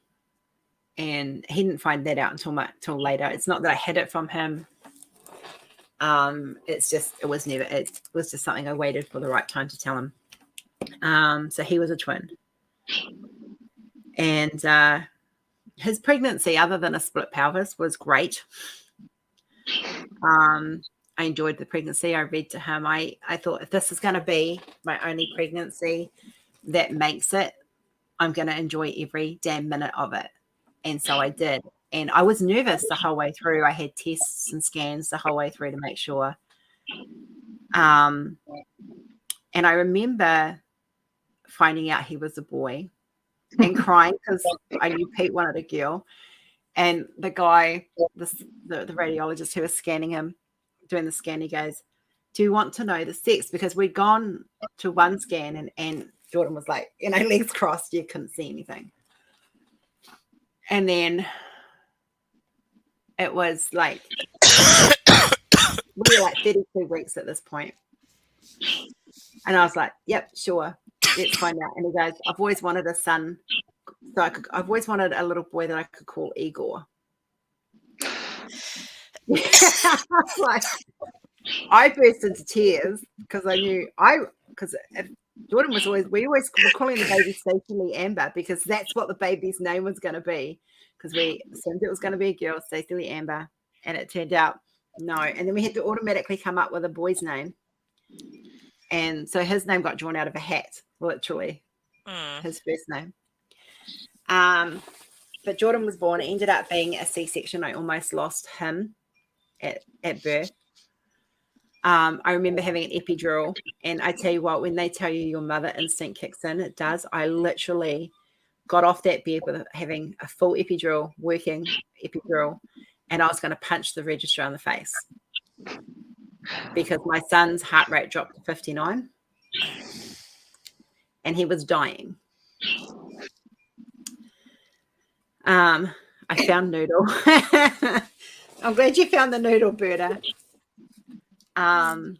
he didn't find that out until later. It's not that I hid it from him. It was just something I waited for the right time to tell him. So he was a twin. And his pregnancy, other than a split pelvis, was great. I enjoyed the pregnancy. I read to him. I thought, if this is going to be my only pregnancy that makes it, I'm going to enjoy every damn minute of it. And so I did. And I was nervous the whole way through. I had tests and scans the whole way through to make sure. And I remember finding out he was a boy and crying because I knew Pete wanted a girl. And the guy, the radiologist who was scanning him, doing the scan, he goes, do you want to know the sex? Because we'd gone to one scan and Jordan was like, legs crossed, you couldn't see anything. And then it was like, we were like 32 weeks at this point. And I was like, yep, sure, let's find out. And he goes, I've always wanted a son. So I've always wanted a little boy that I could call Igor. Like, I burst into tears because I knew because Jordan was we always were calling the baby Stacey Amber because that's what the baby's name was going to be, because we assumed it was going to be a girl, Stacey Amber, and it turned out no. And then we had to automatically come up with a boy's name, and so his name got drawn out of a hat, literally, his first name. But Jordan was born. It ended up being a C-section. I almost lost him at birth. I remember having an epidural, and I tell you what, when they tell you your mother instinct kicks in, it does. I literally got off that bed with having a full epidural, working epidural, and I was going to punch the registrar in the face because my son's heart rate dropped to 59 and he was dying. I found Noodle. I'm glad you found the noodle, Berta. So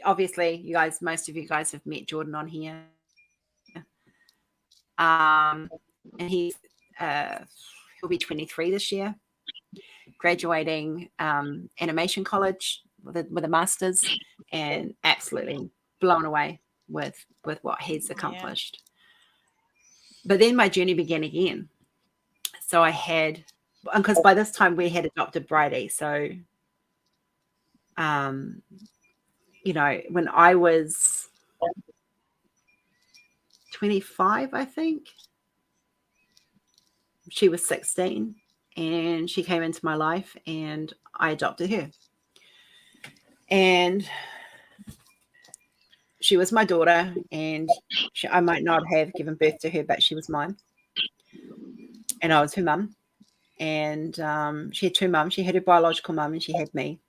obviously, most of you guys have met Jordan on here. And he'll be 23 this year, graduating animation college with a master's, and absolutely blown away with what he's accomplished. But then my journey began again. So I had, because by this time we had adopted Bridie. So, when I was 25, I think, she was 16, and she came into my life and I adopted her. And she was my daughter, and I might not have given birth to her, but she was mine. And I was her mum. And she had two mums. She had her biological mum and she had me.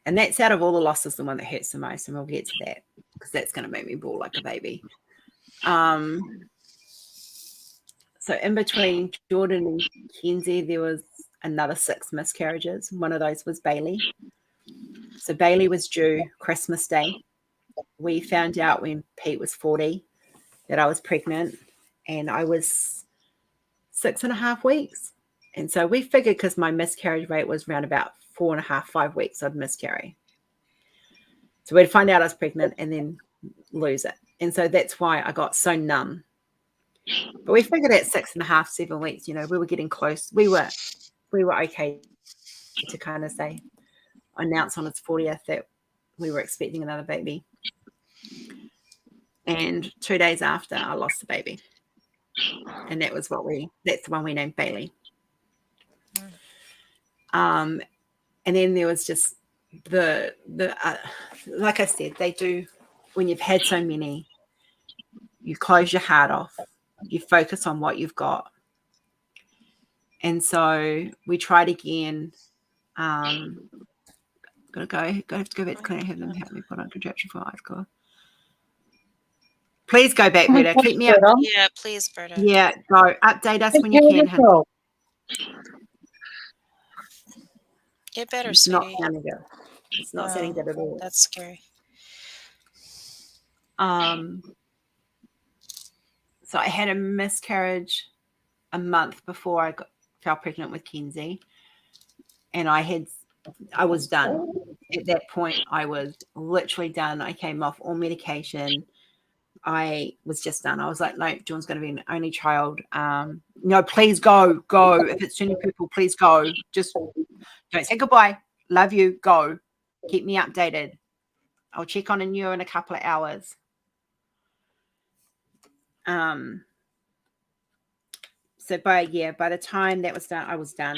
And that's, out of all the losses, the one that hurts the most. And we'll get to that because that's going to make me bawl like a baby. So in between Jordan and Kenzie, there was another 6 miscarriages. One of those was Bailey. So Bailey was due Christmas Day. We found out when Pete was 40 that I was pregnant, and I was 6.5 weeks. And so we figured, because my miscarriage rate was around about 4.5, 5 weeks, I'd miscarry. So we'd find out I was pregnant and then lose it. And so that's why I got so numb. But we figured at 6.5, 7 weeks, we were getting close. We were okay to kind of say, announce on its 40th that we were expecting another baby. And 2 days after, I lost the baby. And that's the one we named Bailey. And then there was just the like I said, they do, when you've had so many, you close your heart off, you focus on what you've got. And so we tried again. Have to go back to clinic, have them help me put on contraption for ice core. Please go back, Berta. Keep me up. Yeah, please, Berta. Yeah, go. Update us when you can. Hun. Get better, It's sweetie. not sounding good. It's not sounding good at all. That's scary. So I had a miscarriage a month before I fell pregnant with Kenzie, and I was done. At that point, I was literally done. I came off all medication. I was just done. I was like, no, John's going to be an only child. No, please go. If it's 20 people, please go. Just don't say goodbye. Love you. Go. Keep me updated. I'll check on you in a couple of hours. So by the time that was done, I was done.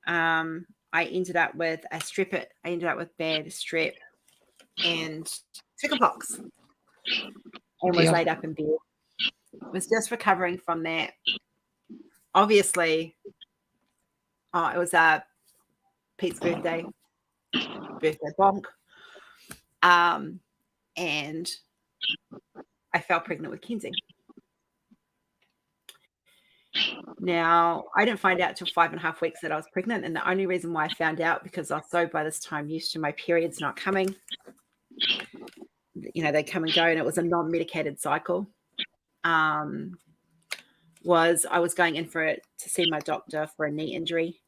I ended up with a strep. I ended up with bad strep and chickenpox, and was laid up in bed. Was just recovering from that. Obviously, it was Pete's birthday bonk. And I fell pregnant with Kenzie. Now, I didn't find out till 5.5 weeks that I was pregnant. And the only reason why I found out, because I was so by this time used to my periods not coming. You know, they come and go, and it was a non-medicated cycle. Was I was going in for it to see my doctor for a knee injury,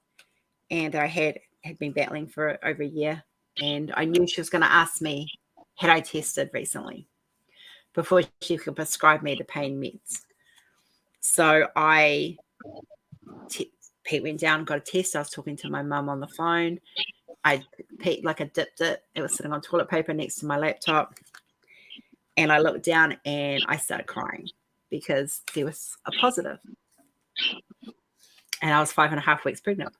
and I had been battling for over a year. And I knew she was going to ask me, had I tested recently, before she could prescribe me the pain meds. So Pete went down and got a test. I was talking to my mum on the phone. Pete, like I dipped it. It was sitting on toilet paper next to my laptop. And I looked down and I started crying because there was a positive. And I was 5.5 weeks pregnant.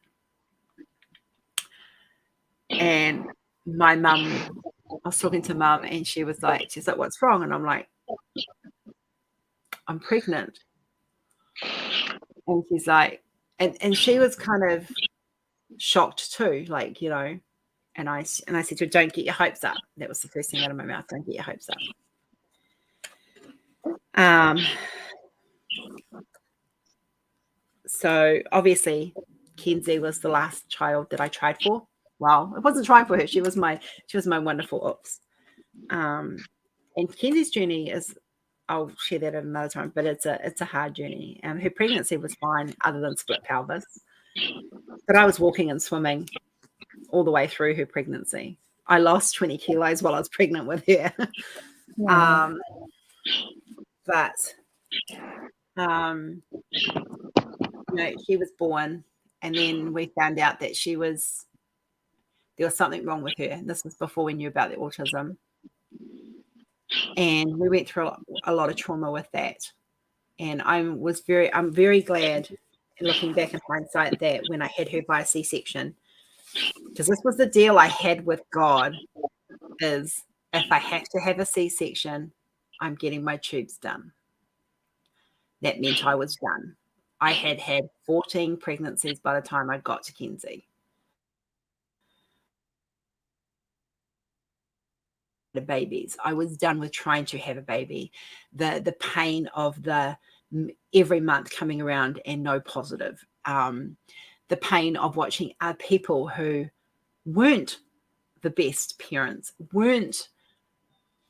And my mum, I was talking to mum, and she's like, what's wrong? And I'm like, I'm pregnant. And she's like, and she was kind of shocked too, like, you know, and I said to her, don't get your hopes up. That was the first thing out of my mouth. Don't get your hopes up. So obviously Kenzie was the last child that I tried for. Well, I wasn't trying for her. She was my wonderful oops. And Kenzie's journey is, I'll share that at another time, but it's a hard journey. Her pregnancy was fine other than split pelvis. But I was walking and swimming all the way through her pregnancy. I lost 20 kilos while I was pregnant with her. Wow. You know, she was born, and then we found out that there was something wrong with her. And this was before we knew about the autism. And we went through a lot of trauma with that. And I'm very glad, looking back in hindsight, that when I had her by a C-section, because this was the deal I had with God, is if I have to have a C-section, I'm getting my tubes done. That meant I was done. I had 14 pregnancies by the time I got to Kenzie. The babies. I was done with trying to have a baby. The pain of the every month coming around and no positive. The pain of watching people who weren't the best parents, weren't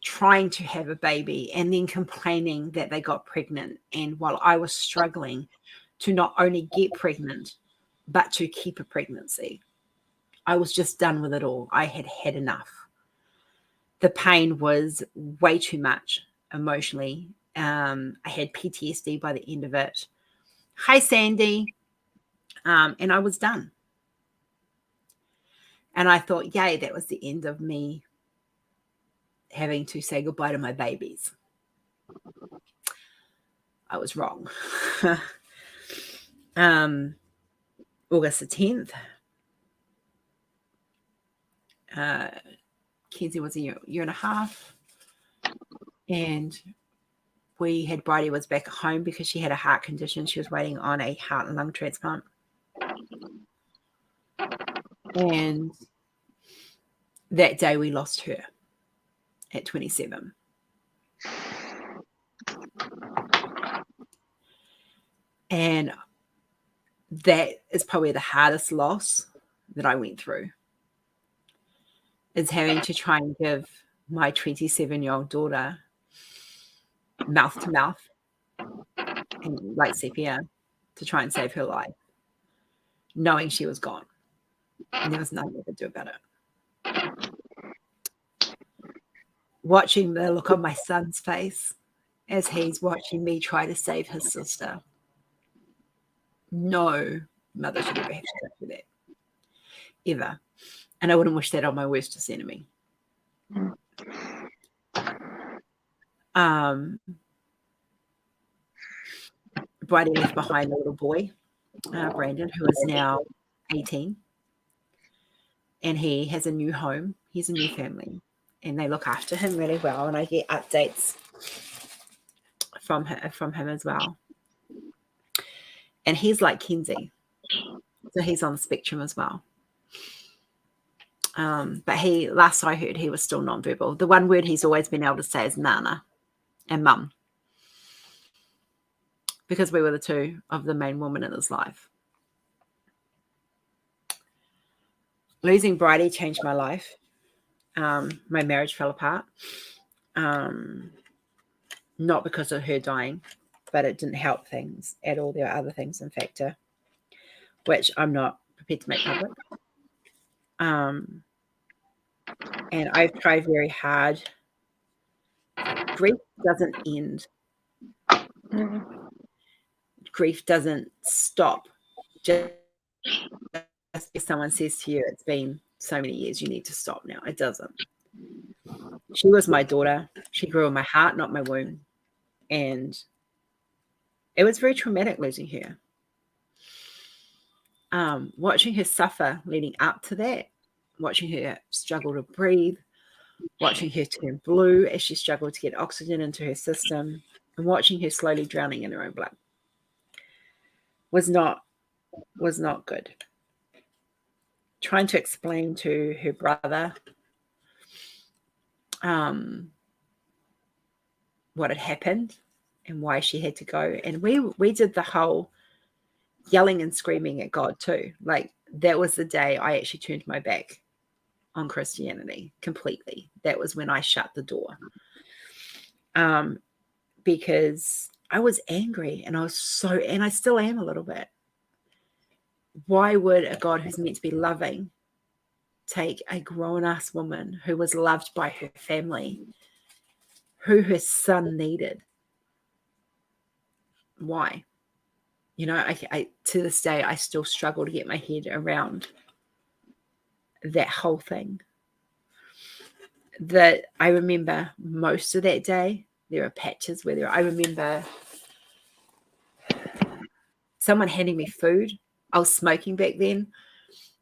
trying to have a baby, and then complaining that they got pregnant. And while I was struggling to not only get pregnant, but to keep a pregnancy, I was just done with it all. I had had enough. The pain was way too much emotionally. I had PTSD by the end of it. Hi, Sandy. And I was done. And I thought, yay, that was the end of me having to say goodbye to my babies. I was wrong. August the 10th, Kenzie was a year and a half, and Bridie was back at home because she had a heart condition. She was waiting on a heart and lung transplant. And that day we lost her at 27. And that is probably the hardest loss that I went through, is having to try and give my 27-year-old daughter mouth to mouth and like CPR to try and save her life, knowing she was gone. And there was nothing I could do about it. Watching the look on my son's face as he's watching me try to save his sister. No mother should ever have to go through that. Ever. And I wouldn't wish that on my worstest enemy. Bridie left behind a little boy, Brandon, who is now 18. And he has a new home. He has a new family. And they look after him really well. And I get updates from him as well. And he's like Kenzie. So he's on the spectrum as well. But last I heard, he was still nonverbal. The one word he's always been able to say is nana and mum, because we were the two of the main women in his life. Losing Bridie changed my life. My marriage fell apart. Not because of her dying, but it didn't help things at all. There are other things in factor, which I'm not prepared to make public. And I've tried very hard. Grief doesn't end. Grief doesn't stop. Just if someone says to you, it's been so many years, you need to stop now. It doesn't. She was my daughter. She grew in my heart, not my womb. And it was very traumatic losing her. Watching her suffer leading up to that, watching her struggle to breathe, watching her turn blue as she struggled to get oxygen into her system, and watching her slowly drowning in her own blood was not good. Trying to explain to her brother what had happened and why she had to go. And we did the whole yelling and screaming at God too. Like, that was the day I actually turned my back on Christianity completely. That was when I shut the door. Because I was angry, and and I still am a little bit. Why would a God who's meant to be loving take a grown-ass woman who was loved by her family, who her son needed? Why? You know, I to this day, I still struggle to get my head around that whole thing. That I remember most of that day. There are patches where I remember someone handing me food. I was smoking back then.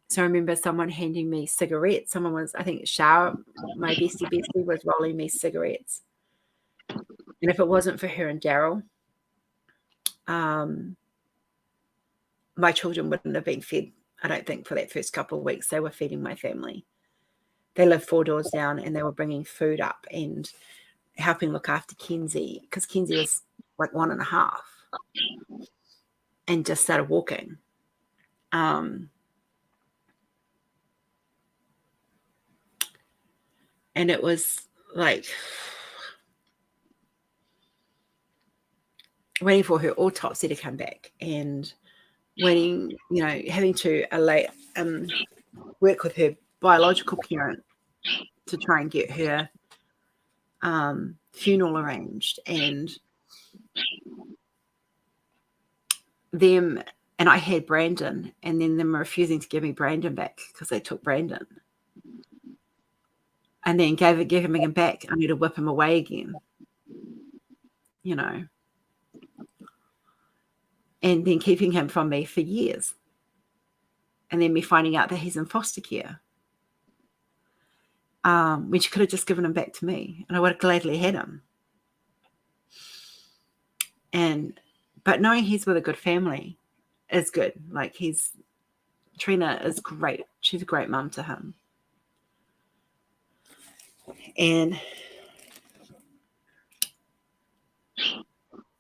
So I remember someone handing me cigarettes. Someone was, I think, my bestie was rolling me cigarettes. And if it wasn't for her and Daryl, my children wouldn't have been fed, I don't think, for that first couple of weeks. They were feeding my family. They lived 4 doors down, and they were bringing food up and helping look after Kenzie, because Kenzie was like 1.5 and just started walking. And it was like waiting for her autopsy to come back, and waiting, having to work with her biological parent to try and get her funeral arranged, and I had Brandon, and then them refusing to give me Brandon back because they took Brandon, and then gave him back. I need to whip him away again, and then keeping him from me for years, and then me finding out that he's in foster care, when she could have just given him back to me, and I would have gladly had him. But knowing he's with a good family is good. Like, Trina is great. She's a great mum to him. And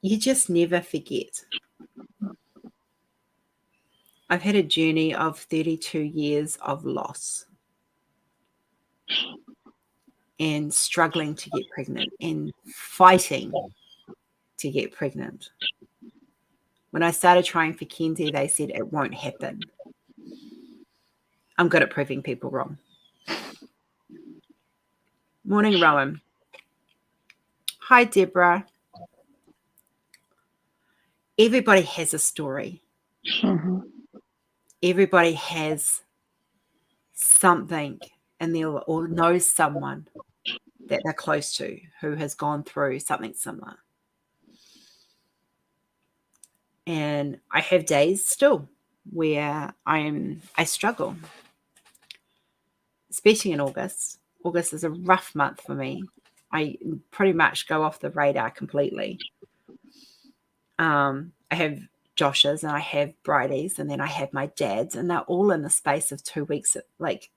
you just never forget. I've had a journey of 32 years of loss and struggling to get pregnant and fighting to get pregnant. When I started trying for Kenzie, they said it won't happen. I'm good at proving people wrong. Morning, Rowan. Hi, Deborah. Everybody has a story. Mm-hmm. Everybody has something in there, or knows someone that they're close to who has gone through something similar. And I have days still where I struggle, especially in August. August is a rough month for me. I pretty much go off the radar completely. I have Josh's, and I have Bridie's, and then I have my dad's, and they're all in the space of 2 weeks. Like,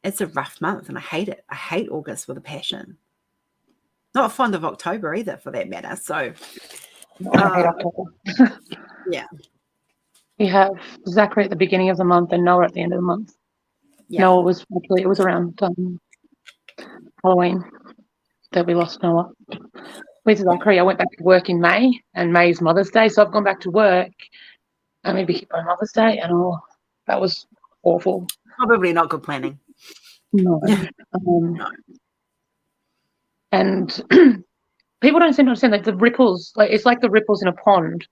it's a rough month and I hate it. I hate August with a passion. Not fond of October either, for that matter. So, I hate October. yeah. You have Zachary at the beginning of the month and Noah at the end of the month. Yeah. Noah was actually, it was around Halloween that we lost Noah. With Zachary, I went back to work in May, and May's Mother's Day, so I've gone back to work and maybe hit by Mother's Day, and that was awful. Probably not good planning. No. No. And people don't seem to understand that the ripples, like it's like the ripples in a pond.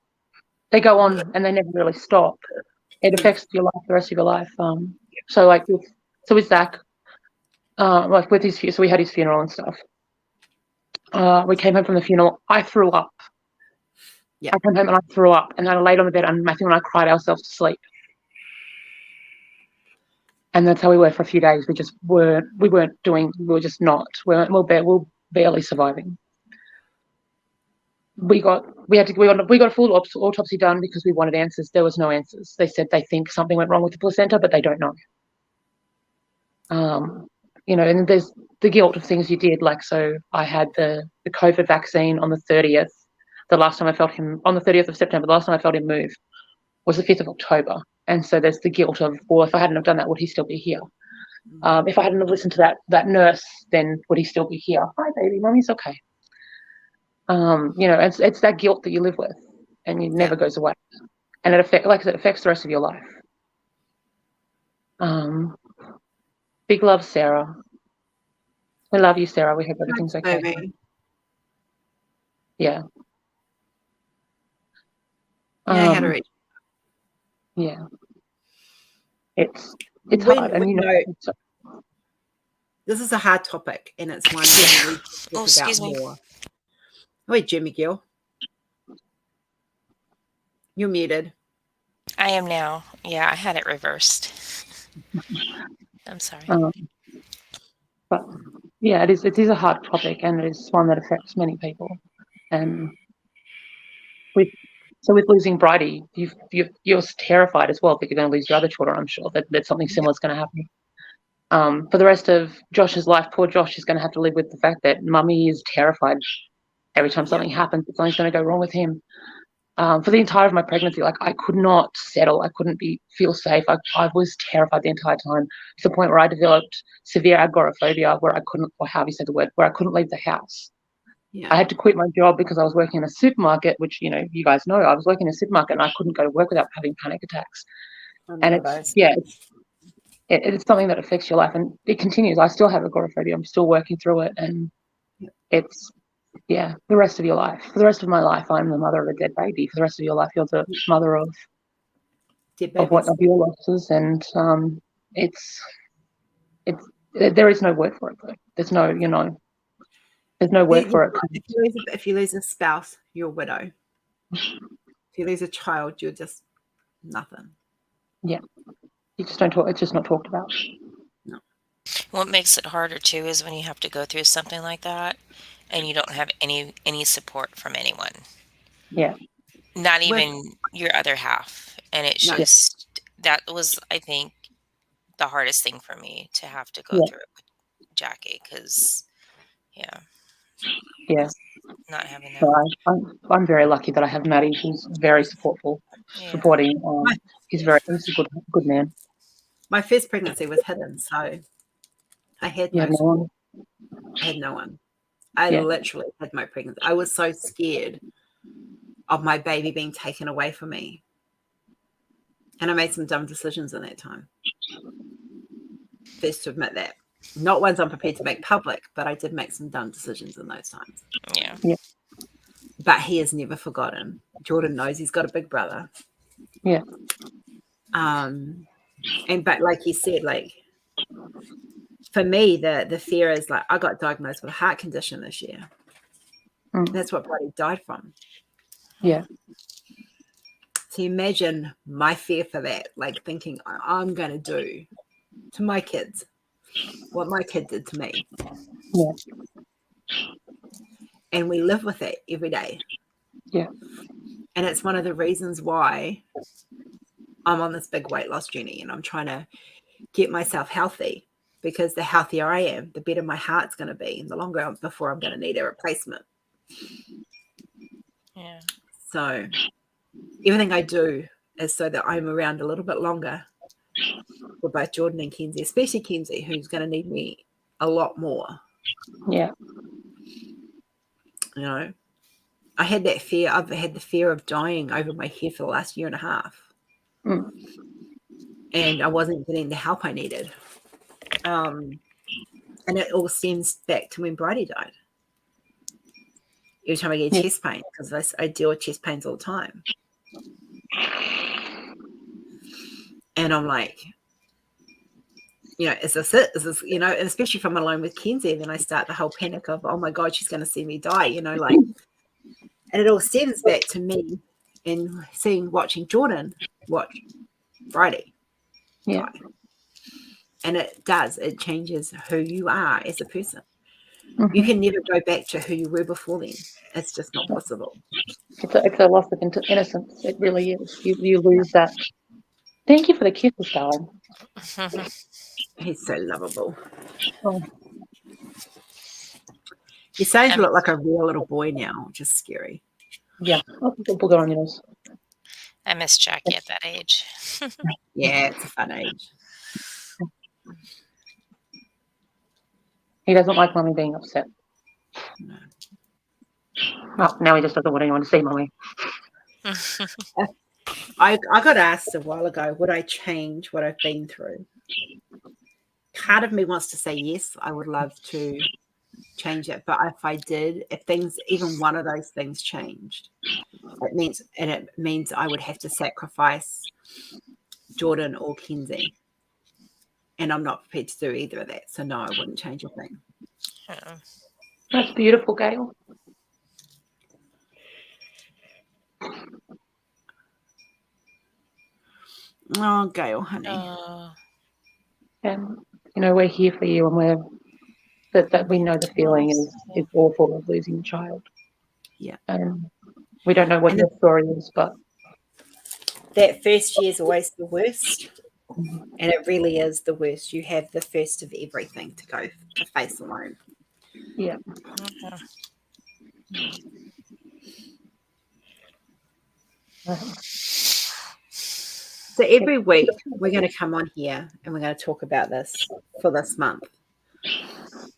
They go on and they never really stop. It affects your life, the rest of your life. So like with Zach, like with his, so we had his funeral and stuff. We came home from the funeral. I threw up. Yeah. I came home and I threw up, and then I laid on the bed, and Matthew and I cried ourselves to sleep. And that's how we were for a few days. We were just not. We were barely surviving. We got a full autopsy done because we wanted answers. There was no answers. They said they think something went wrong with the placenta, but they don't know. And there's the guilt of things you did. Like, so I had the COVID vaccine on the 30th. The last time I felt him, on the 30th of September, the last time I felt him move was the 5th of October. And so there's the guilt of, well, if I hadn't have done that, would he still be here? If I hadn't have listened to that nurse, then would he still be here? Hi, baby, mommy's okay. It's that guilt that you live with, and it never goes away. And it affects the rest of your life. Big love, Sarah. We love you, Sarah. We hope everything's okay. Baby. Yeah. Yeah, I had to reach. Yeah. It's hard, and this is a hard topic, and it's one that we talk about more. Wait, Jimmy Gill. You're muted. I am now. Yeah, I had it reversed. I'm sorry. But yeah, it is a hard topic, and it is one that affects many people. And with losing Bridie, you're terrified as well that you're going to lose your other children. I'm sure that something similar is going to happen. For the rest of Josh's life, poor Josh is going to have to live with the fact that Mummy is terrified every time something happens, that something's going to go wrong with him. For the entire of my pregnancy, like I could not settle. I couldn't feel safe. I was terrified the entire time, to the point where I developed severe agoraphobia, where I couldn't, or how you say the word, where I couldn't leave the house. Yeah. I had to quit my job because I was working in a supermarket, which, you guys know, I was working in a supermarket and I couldn't go to work without having panic attacks. And it's something that affects your life, and it continues. I still have agoraphobia. I'm still working through it, and it's, the rest of your life. For the rest of my life, I'm the mother of a dead baby. For the rest of your life, you're the mother of your losses, and there is no word for it though. There's no, there's no word for it. If you lose a spouse, you're a widow. If you lose a child, you're just nothing. Yeah. You just don't talk. It's just not talked about. No. What makes it harder too is when you have to go through something like that and you don't have any support from anyone. Yeah. Not even your other half. And it's just, that was, I think, the hardest thing for me to have to go through it with Jackie, because, not having that. So I'm very lucky that I have Maddie, who's very supporting. He's a good man. My first pregnancy was hidden, so I had no support. I had no one. I literally had my pregnancy. I was so scared of my baby being taken away from me. And I made some dumb decisions in that time. First to admit that. Not ones I'm prepared to make public, but I did make some dumb decisions in those times. Yeah. But he has never forgotten. Jordan knows he's got a big brother. Yeah. But like you said, like, for me, the fear is like, I got diagnosed with a heart condition this year. That's what Bridie died from. Yeah. So imagine my fear for that, like thinking I'm going to do to my kids what my kid did to me. Yeah. And we live with it every day. Yeah. And it's one of the reasons why I'm on this big weight loss journey, and I'm trying to get myself healthy. because the healthier I am, the better my heart's going to be, and the longer before I'm going to need a replacement. Yeah. So everything I do is so that I'm around a little bit longer for both Jordan and Kenzie, especially Kenzie, who's going to need me a lot more. Yeah. You know, I had that fear. I've had the fear of dying over my head for the last year and a half. And I wasn't getting the help I needed. And it all stems back to when Bridie died. Every time I get chest pain, because I deal with chest pains all the time. And I'm like, you know, is this it? Is this, you know, and especially if I'm alone with Kenzie, then I start the whole panic of, oh my God, she's going to see me die, you know, like, and it all stems back to me in watching Jordan watch Bridie die. And it changes who you are as a person. You can never go back to who you were before then. It's just not possible. It's a loss of innocence. It really is. You lose that. Thank you for the kisses, darling. He's so lovable. Oh. He's starting to look like a real little boy now, which is scary. Yeah, I'll put it on yours. I miss Jackie at that age. Yeah, it's a fun age. He doesn't like Mummy being upset. No. Oh, now he just doesn't want anyone to see Mummy. I got asked a while ago, would I change what I've been through? Part of me wants to say yes, I would love to change it. But if I did, if things, even one of those things changed, it means I would have to sacrifice Jordan or Kenzie. And I'm not prepared to do either of that. So no, I wouldn't change a thing. Yeah. That's beautiful, Gail. Oh, Gail, honey. And you know, we're here for you, and we're that we know the feeling is awful of losing a child. Yeah. And we don't know what your story is, but that first year is always the worst. And it really is the worst. You have the first of everything to go to face alone. Yeah. So every week we're going to come on here and we're going to talk about this for this month,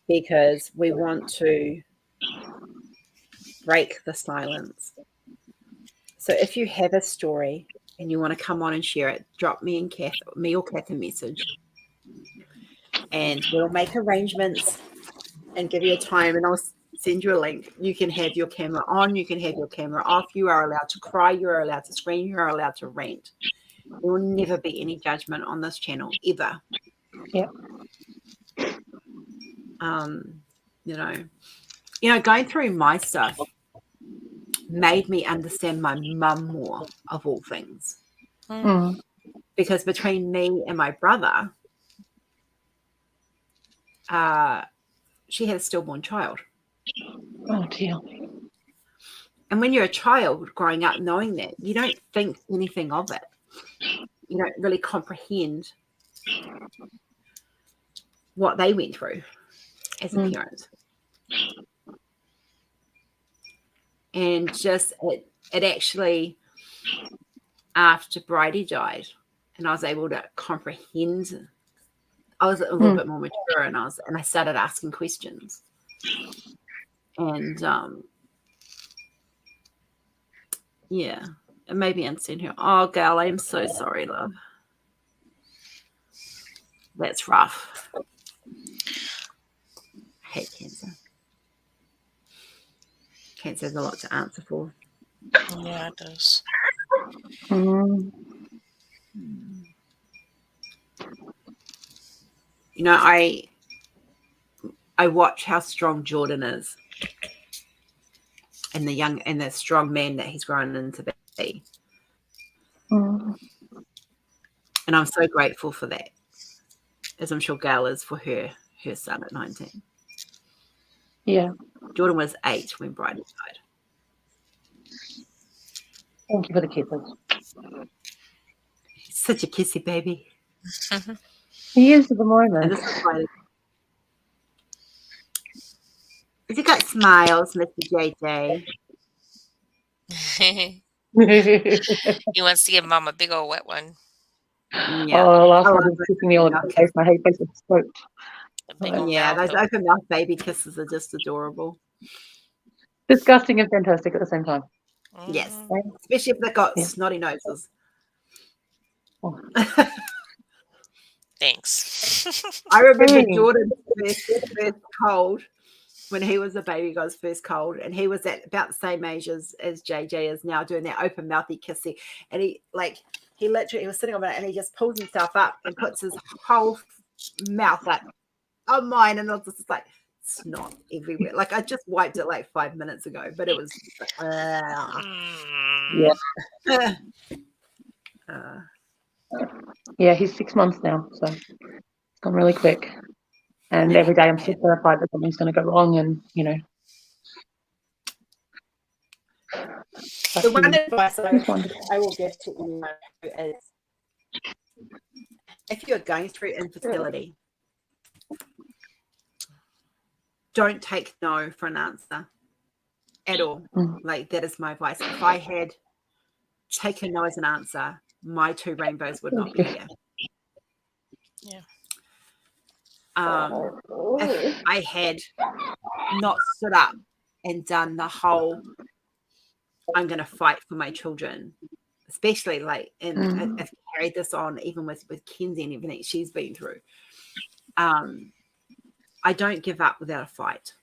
because we want to break the silence. So if you have a story and you want to come on and share it, drop me or Cathe a message, and we'll make arrangements and give you a time, and I'll send you a link. You can have your camera on, you can have your camera off. You are allowed to cry, you are allowed to scream, you are allowed to rant. There will never be any judgment on this channel, ever. Yeah. You know, going through my stuff made me understand my mum more, of all things. Because between me and my brother, she had a stillborn child. Oh dear. And when you're a child growing up knowing that, you don't think anything of it. You don't really comprehend what they went through as a parent. And just it actually, after Bridie died, and I was able to comprehend, I was a little bit more mature, and I started asking questions. And yeah, it made me understand her. Oh, Gal, I am so sorry, love. That's rough. I hate cancer. Cancer has a lot to answer for. Yeah, it does. You know, I watch how strong Jordan is, and the strong man that he's grown into be. And I'm so grateful for that, as I'm sure Gail is for her son at 19. Yeah. Jordan was 8 when Bridie died. Thank you for the kisses. He's such a kissy baby. He is at the And moment. this is why. Has he got smiles, Mr. JJ? He wants to give mom a big old wet one. Yeah. Oh, last I night love he was those kissing me all open over mouth the face. kisses. My face was soaked. A big old Yeah, mouth. those open mouth baby kisses are just adorable. Disgusting and fantastic at the same time. Yes, Mhm. especially if they've got Yeah. snotty noses. Oh. Thanks. I remember Hey. Jordan's first cold when he was a baby, got his first cold, and he was at about the same age as JJ is now, doing that open mouthy kissing. And he literally, he was sitting on it and he just pulls himself up and puts his whole mouth up on mine, and it's just like snot everywhere. Like I just wiped it like 5 minutes ago, but it was Mm. Yeah, he's 6 months now, so it's gone really quick. And every day I'm still terrified that something's going to go wrong, and the one advice he's wonderful. I will give to anyone who is, if you're going through infertility, don't take no for an answer at all. Like that is my advice. If I had taken no as an answer, my 2 rainbows would not be here. Yeah. If I had not stood up and done the whole, I'm going to fight for my children, especially like, and I've carried this on even with Kenzie and everything she's been through. I don't give up without a fight.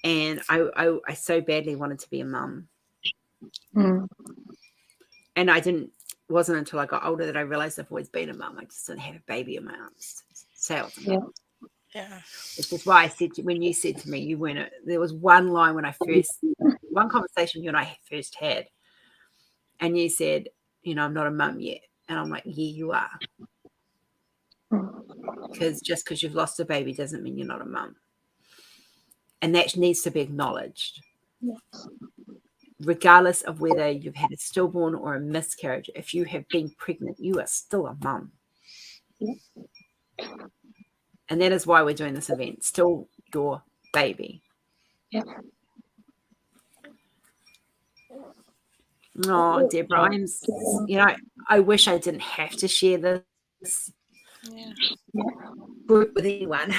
And I so badly wanted to be a mum. And wasn't until I got older that I realized I've always been a mum. I just didn't have a baby in my arms. Say I was a mum. Yeah. Which is why I said when you said to me you weren't, there was one line when one conversation you and I first had, and you said, I'm not a mum yet. And I'm like, yeah, you are. Because just because you've lost a baby doesn't mean you're not a mum. And that needs to be acknowledged. Regardless of whether you've had a stillborn or a miscarriage, if you have been pregnant, you are still a mum. And that is why we're doing this event. Still your baby. Yep. Oh, Deborah, I wish I didn't have to share this group with anyone.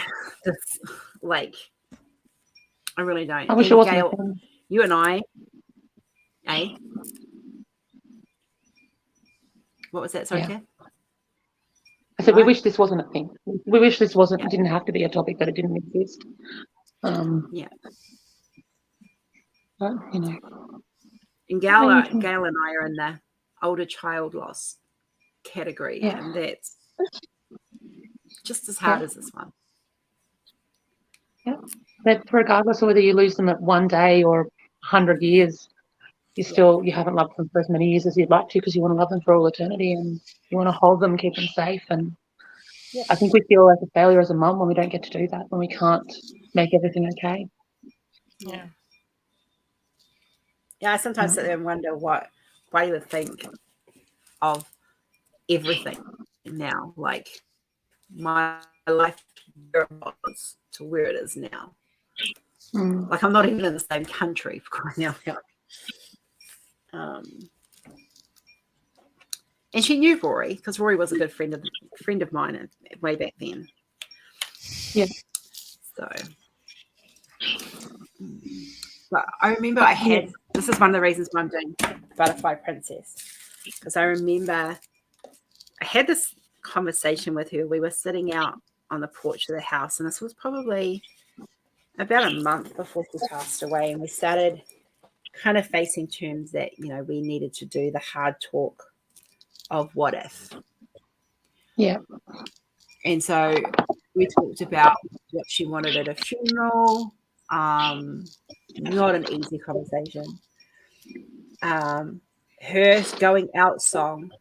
I really don't. I wish it wasn't. Gail, you and I, what was that? Sorry, Kath? I said, we wish this wasn't a thing. We wish this didn't have to be a topic, that it didn't exist. But, And Gail and I are in the older child loss category, and that's just as hard as this one. Yeah, but regardless of whether you lose them at 1 day or 100 years, you haven't loved them for as many years as you'd like to, because you want to love them for all eternity, and you want to hold them, keep them safe. And I think we feel like a failure as a mum when we don't get to do that, when we can't make everything okay. Yeah. Yeah, I sometimes sit there and wonder why you would think of everything now, like my life where it was to where it is now. Like I'm not even in the same country, for crying out loud. And she knew Rory, because Rory was a good friend of mine way back then. Yeah. So, but I remember this is one of the reasons why I'm doing Butterfly Princess, because I remember I had this conversation with her. We were sitting out on the porch of the house, and this was probably about a month before she passed away, and we started kind of facing terms that we needed to do the hard talk of what if. Yeah. And so we talked about what she wanted at a funeral. Not an easy conversation. Her going out song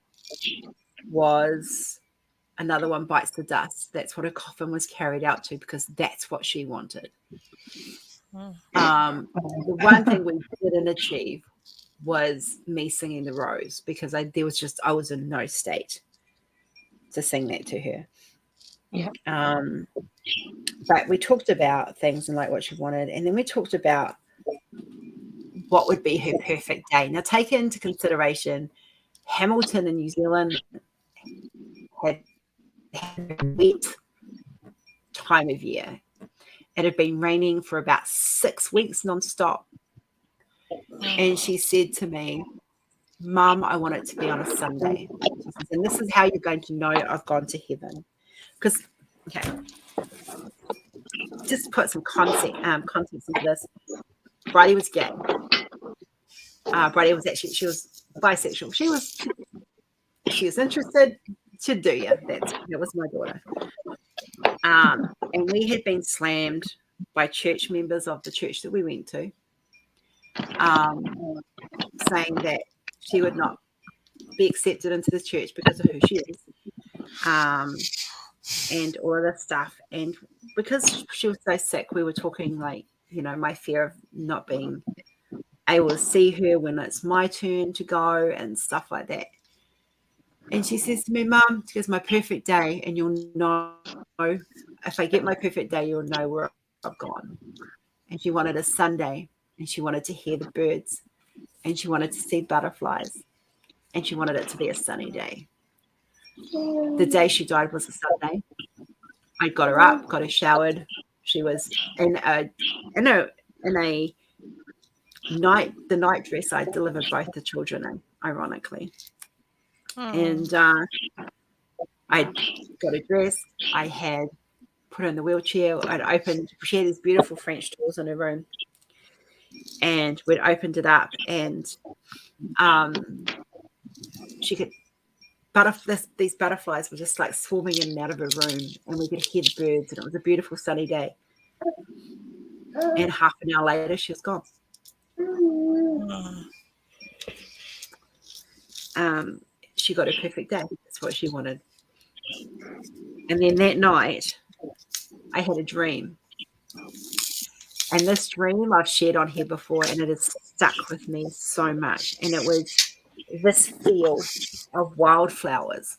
was Another One Bites the Dust. That's what her coffin was carried out to, because that's what she wanted. The one thing we didn't achieve was me singing The Rose, because I was in no state to sing that to her. Yeah. But we talked about things and like what she wanted, and then we talked about what would be her perfect day. Now, take into consideration, Hamilton in New Zealand had a wet time of year. It had been raining for about 6 weeks nonstop. And she said to me, Mum, I want it to be on a Sunday. She says, and this is how you're going to know I've gone to heaven. Because, okay, just put some context into this. Bridie was gay. Bridie was actually, she was bisexual. She was interested. She'd do you. That was my daughter. And we had been slammed by church members of the church that we went to, saying that she would not be accepted into the church because of who she is, and all of this stuff. And because she was so sick, we were talking like, my fear of not being able to see her when it's my turn to go and stuff like that. And she says to me, Mum, she goes, my perfect day, and you'll know, if I get my perfect day, you'll know where I've gone. And she wanted a Sunday, and she wanted to hear the birds, and she wanted to see butterflies, and she wanted it to be a sunny day. The day she died was a Sunday. I got her up, got her showered. She was in a night dress. I delivered both the children in, ironically. And I got her dressed. I had put her in the wheelchair. She had these beautiful French doors in her room. And we'd opened it up, and she could, these butterflies were just like swarming in and out of her room, and we could hear the birds, and it was a beautiful sunny day. And half an hour later, she was gone. She got her perfect day. That's what she wanted. And then that night, I had a dream. And this dream I've shared on here before, and it has stuck with me so much. And it was this field of wildflowers.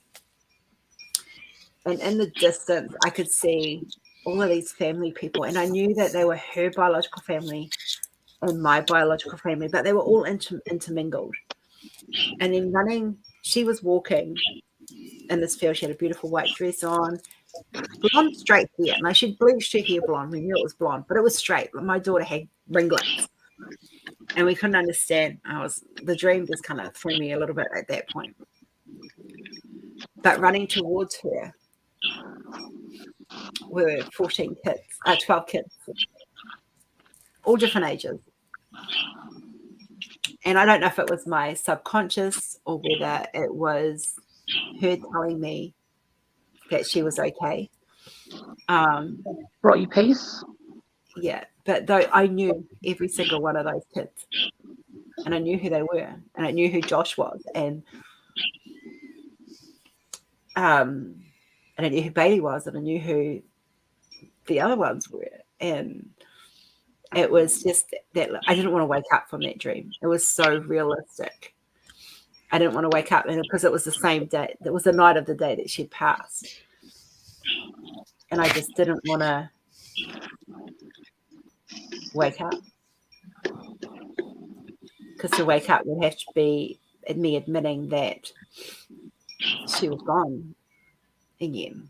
And in the distance, I could see all of these family people. And I knew that they were her biological family and my biological family, but they were all intermingled. And then running, she was walking in this field. She had a beautiful white dress on, blonde straight hair. Now, she'd bleached her hair blonde. We knew it was blonde, but it was straight. My daughter had ringlets, and we couldn't understand. The dream just kind of threw me a little bit at that point. But running towards her were 12 kids, all different ages. And I don't know if it was my subconscious or whether it was her telling me that she was okay. Brought you peace? Yeah, but though I knew every single one of those kids, and I knew who they were, and I knew who Josh was, and I knew who Bailey was, and I knew who the other ones were. And it was just that I didn't want to wake up from that dream. It was so realistic. I didn't want to wake up, and because it was the same day. It was the night of the day that she'd passed. And I just didn't want to wake up. Because to wake up would have to be me admitting that she was gone again.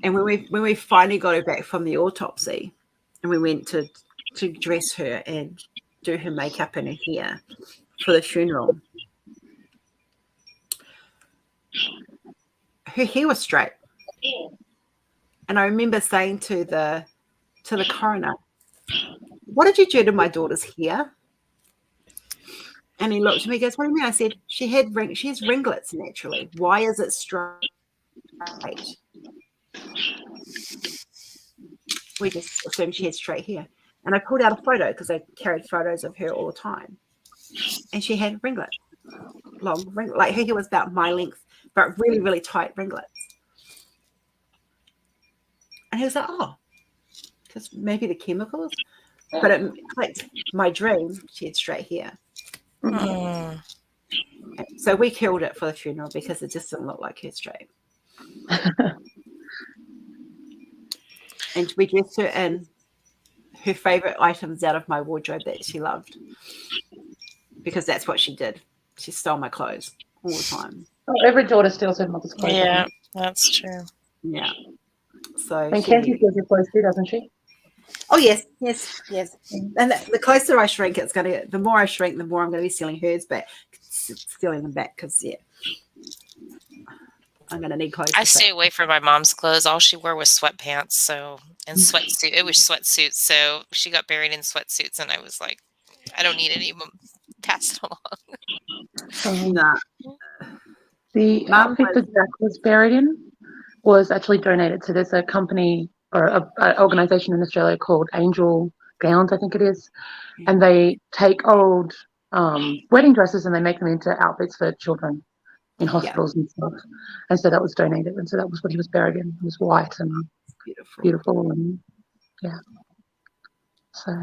And when we finally got her back from the autopsy, and we went to dress her and do her makeup and her hair for the funeral, her hair was straight. And I remember saying to the coroner, "What did you do to my daughter's hair?" And he looked at me and goes, "What do you mean?" I said, she has ringlets naturally. Why is it straight? We just assumed she had straight hair. And I pulled out a photo because I carried photos of her all the time. And she had ringlets, long ringlets. Like her hair was about my length, but really, really tight ringlets. And he was like, "Oh, because maybe the chemicals." But it clicked. My dream, she had straight hair. So we killed it for the funeral because it just didn't look like her straight. And we dressed her in her favorite items out of my wardrobe that she loved, because that's what she did. She stole my clothes all the time. Oh, every daughter steals her mother's clothes. Yeah, that's true. Yeah. So And Cathe steals your clothes too, doesn't she? Oh yes. And the closer I shrink, it's going to. The more I shrink, the more I'm going to be stealing them back. Because I'm going to need clothes. I stay away from my mom's clothes. All she wore was sweatpants, and sweatsuit. It was sweatsuits, so she got buried in sweatsuits, and I was like, I don't need any of them. Pass it along. Nah. The outfit that Jack was buried in was actually donated. So there's a company or an organisation in Australia called Angel Gowns, I think it is, and they take old wedding dresses and they make them into outfits for children in hospitals and stuff. And so that was donated, and so that was what he was buried in. It was white and beautiful and so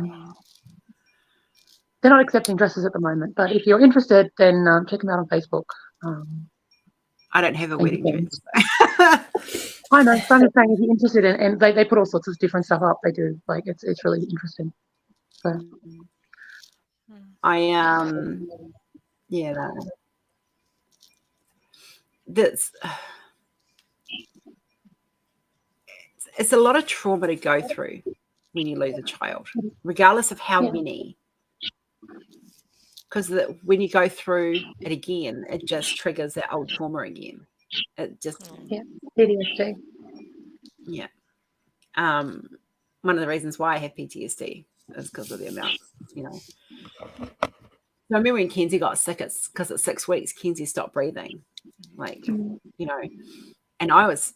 they're not accepting dresses at the moment, but if you're interested, then check them out on Facebook. I don't have a wedding dress. I know, so I'm just saying if you're interested in, and they put all sorts of different stuff up. They do, like it's really interesting. So it's a lot of trauma to go through when you lose a child, regardless of how many. Because when you go through it again, it just triggers that old trauma again. It just PTSD. Yeah. One of the reasons why I have PTSD is because of the amount, So I remember when Kenzie got sick, it's because at 6 weeks, Kenzie stopped breathing. And I was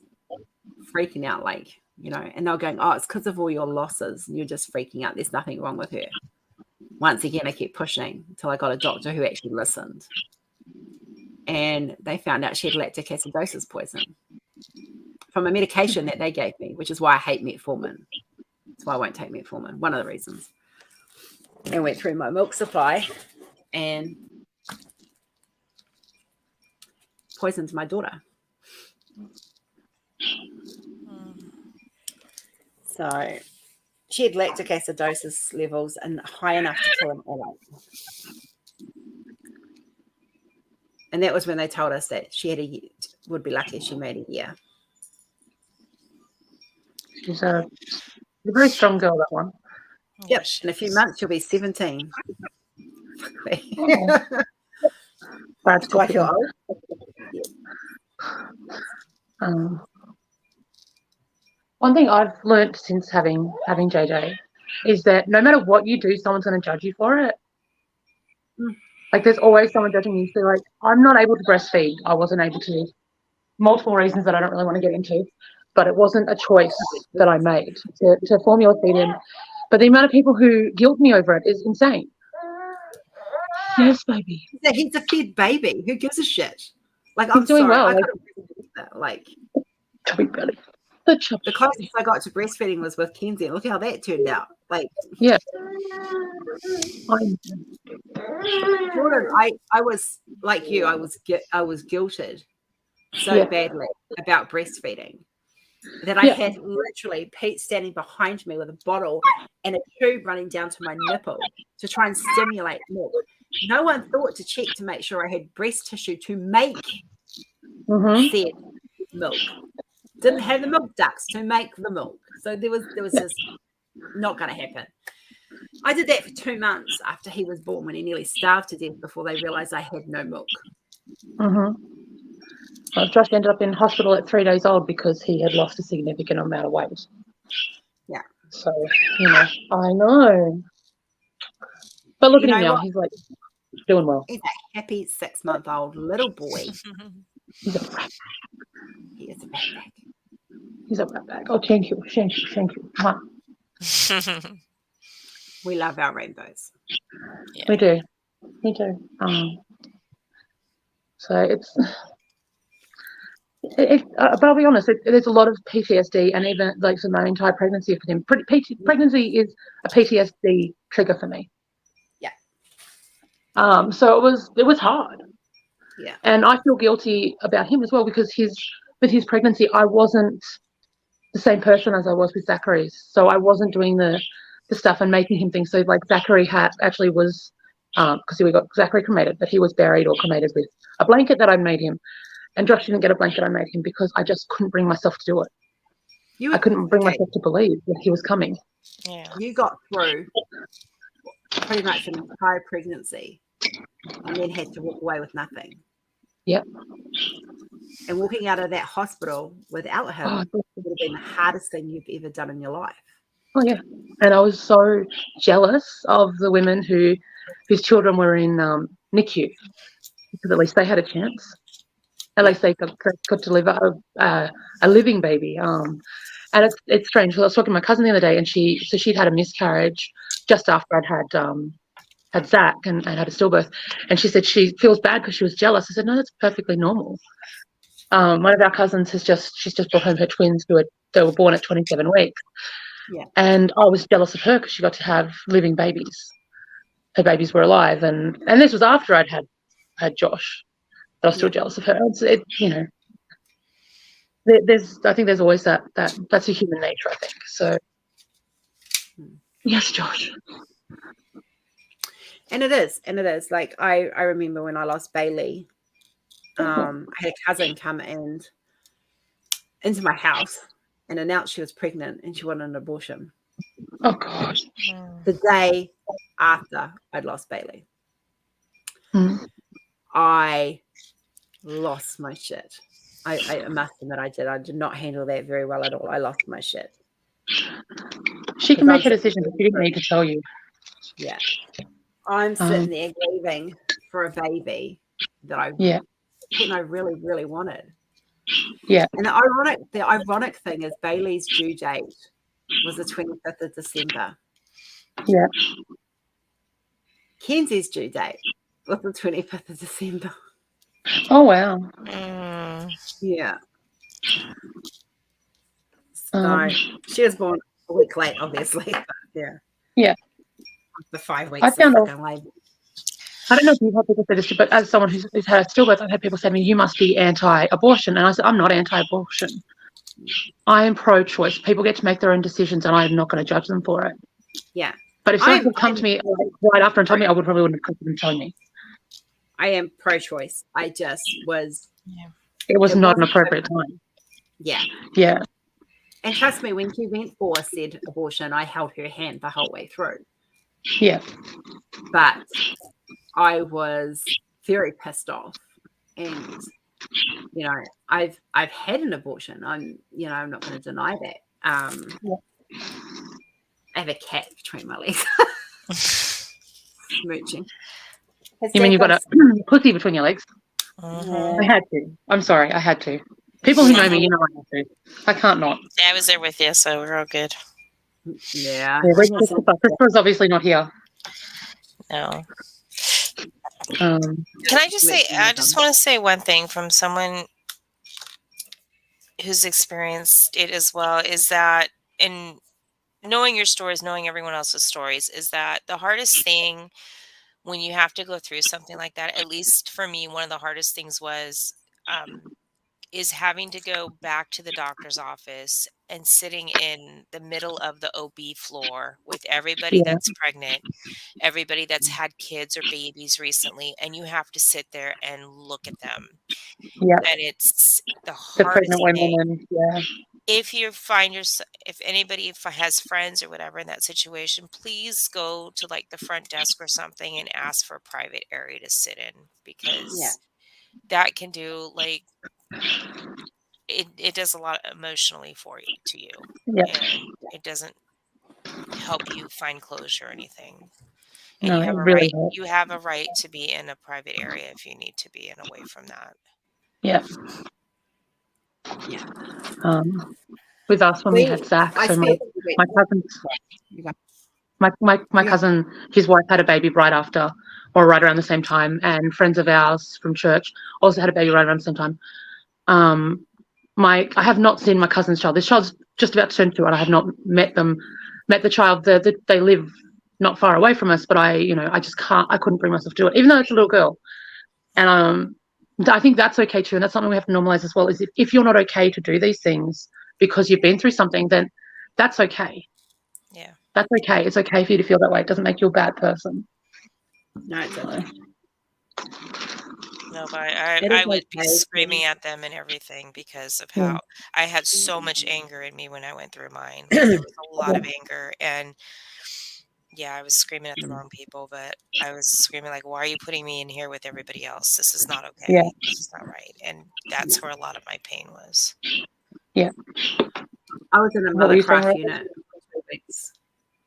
freaking out, and they were going, oh, it's because of all your losses. And you're just freaking out. There's nothing wrong with her. Once again, I kept pushing until I got a doctor who actually listened. And they found out she had lactic acidosis poison from a medication that they gave me, which is why I hate metformin. That's why I won't take metformin. One of the reasons. And went through my milk supply and poisoned my daughter. So she had lactic acidosis levels and high enough to kill an adult. And that was when they told us that she had would be lucky if she made a year. She's a very strong girl, that one. Yep. In a few months, she'll be 17. That's Do I feel old? One thing I've learned since having JJ is that no matter what you do, someone's going to judge you for it. Like there's always someone judging you. So like I'm not able to breastfeed. I wasn't able to. Multiple reasons that I don't really want to get into, but it wasn't a choice that I made to formula feed him. But the amount of people who guilt me over it is insane. Yes, baby. He's a fed baby. Who gives a shit? Like He's I'm doing sorry. well. The closest I got to breastfeeding was with Kenzie. Look how that turned out. Yeah. Jordan, I was like you. I was guilted so badly about breastfeeding that I had literally Pete standing behind me with a bottle and a tube running down to my nipple to try and stimulate milk. No one thought to check to make sure I had breast tissue to make said milk. Didn't have the milk ducts to make the milk. So there was just not going to happen. I did that for 2 months after he was born when he nearly starved to death before they realized I had no milk. Well, Josh ended up in hospital at 3 days old because he had lost a significant amount of weight. Yeah. So, I know. But look at him now. He's like doing well. He's a happy 6-month-old little boy. He's a rat. He is a ratbag. He's a ratbag. Oh, thank you. Thank you. We love our rainbows. Yeah. We do. So it's but I'll be honest, there's a lot of PTSD, and even like for my entire pregnancy for him. Pregnancy is a PTSD trigger for me. Yeah. So it was hard. Yeah. And I feel guilty about him as well, because with his pregnancy, I wasn't the same person as I was with Zachary's. So I wasn't doing the stuff and making him think. So like Zachary actually was, because we got Zachary cremated, but he was buried or cremated with a blanket that I made him. And Josh didn't get a blanket I made him because I just couldn't bring myself to do it. I couldn't bring myself to believe that he was coming. Yeah. You got through pretty much an entire pregnancy and then had to walk away with nothing. Yep. And walking out of that hospital without him would have been the hardest thing you've ever done in your life. Oh yeah. And I was so jealous of the women whose children were in NICU, because at least they had a chance. At least they got to deliver a living baby. And it's strange. I was talking to my cousin the other day, and she'd had a miscarriage just after I'd had Zach and had a stillbirth, and she said she feels bad because she was jealous. I said, no, that's perfectly normal. One of our cousins she's just brought home her twins they were born at 27 weeks. Yeah. And I was jealous of her because she got to have living babies. Her babies were alive, and this was after I'd had Josh. But I was still jealous of her. I think there's always that's a human nature, I think. So yes, Josh. And it is. Like I remember when I lost Bailey, I had a cousin come into my house and announce she was pregnant and she wanted an abortion. Oh gosh. The day after I'd lost Bailey. I lost my shit. I must admit I did. I did not handle that very well at all. I lost my shit. She can make her decision, but she didn't need to tell you. Yeah. I'm sitting there grieving for a baby that I really, really wanted. Yeah. And the ironic thing is Bailey's due date was the 25th of December. Yeah. Kenzie's due date was the 25th of December. Oh wow. Yeah. So she was born a week late, obviously. But yeah. Yeah. The 5 weeks. I don't know if you've had people say this, but as someone who's had a stillbirth, I've had people say to me, "You must be anti-abortion," and I said, "I'm not anti-abortion. I am pro-choice. People get to make their own decisions, and I'm not going to judge them for it." Yeah. But if someone had come to me right after and told me, I probably wouldn't have come to them telling me. I am pro-choice. I just was. Yeah. It was not an appropriate time. Yeah. Yeah. And trust me, when she went for said abortion, I held her hand the whole way through. Yeah. But I was very pissed off, and I've had an abortion. I'm not going to deny that. I have a cat between my legs, smooching. You mean you've got a pussy between your legs? I had to. I'm sorry, I had to. People who know me, I had to. I can't not. Yeah, I was there with you, so we're all good. Yeah. Christopher's obviously not here. No. Can I just say, I just want to say one thing from someone who's experienced it as well, is that in knowing your stories, knowing everyone else's stories, is that the hardest thing when you have to go through something like that, at least for me, one of the hardest things was is having to go back to the doctor's office and sitting in the middle of the OB floor with everybody that's pregnant, everybody that's had kids or babies recently, and you have to sit there and look at them. Yeah. And it's the The hardest pregnant thing. women, yeah. If anybody has friends or whatever in that situation, please go to like the front desk or something and ask for a private area to sit in, because that can do like it does a lot emotionally to you. Yeah. And it doesn't help you find closure or anything. And No, you have it a really right. hurts. You have a right to be in a private area if you need to be, and away from that. Yeah. Yeah. With us when we had Zach, so my cousin, his wife had a baby right after, or right around the same time, and friends of ours from church also had a baby right around the same time. I have not seen my cousin's child. This child's just about to turn 2, and I have not met the child. They live not far away from us, but I just couldn't bring myself to do it, even though it's a little girl. And I think that's okay too, and that's something we have to normalize as well. Is if you're not okay to do these things because you've been through something, then that's okay. Yeah. That's okay. It's okay for you to feel that way. It doesn't make you a bad person. No, it's okay. No, but It is I would be okay. screaming at them and everything because of Yeah. how I had so much anger in me when I went through mine. Like, there was a lot of anger, and yeah, I was screaming at the wrong people, but I was screaming like, "Why are you putting me in here with everybody else? This is not okay. Yeah. This is not right." And that's where a lot of my pain was. Yeah. I was in a What were you saying, mothercraft Rose? unit for 2 weeks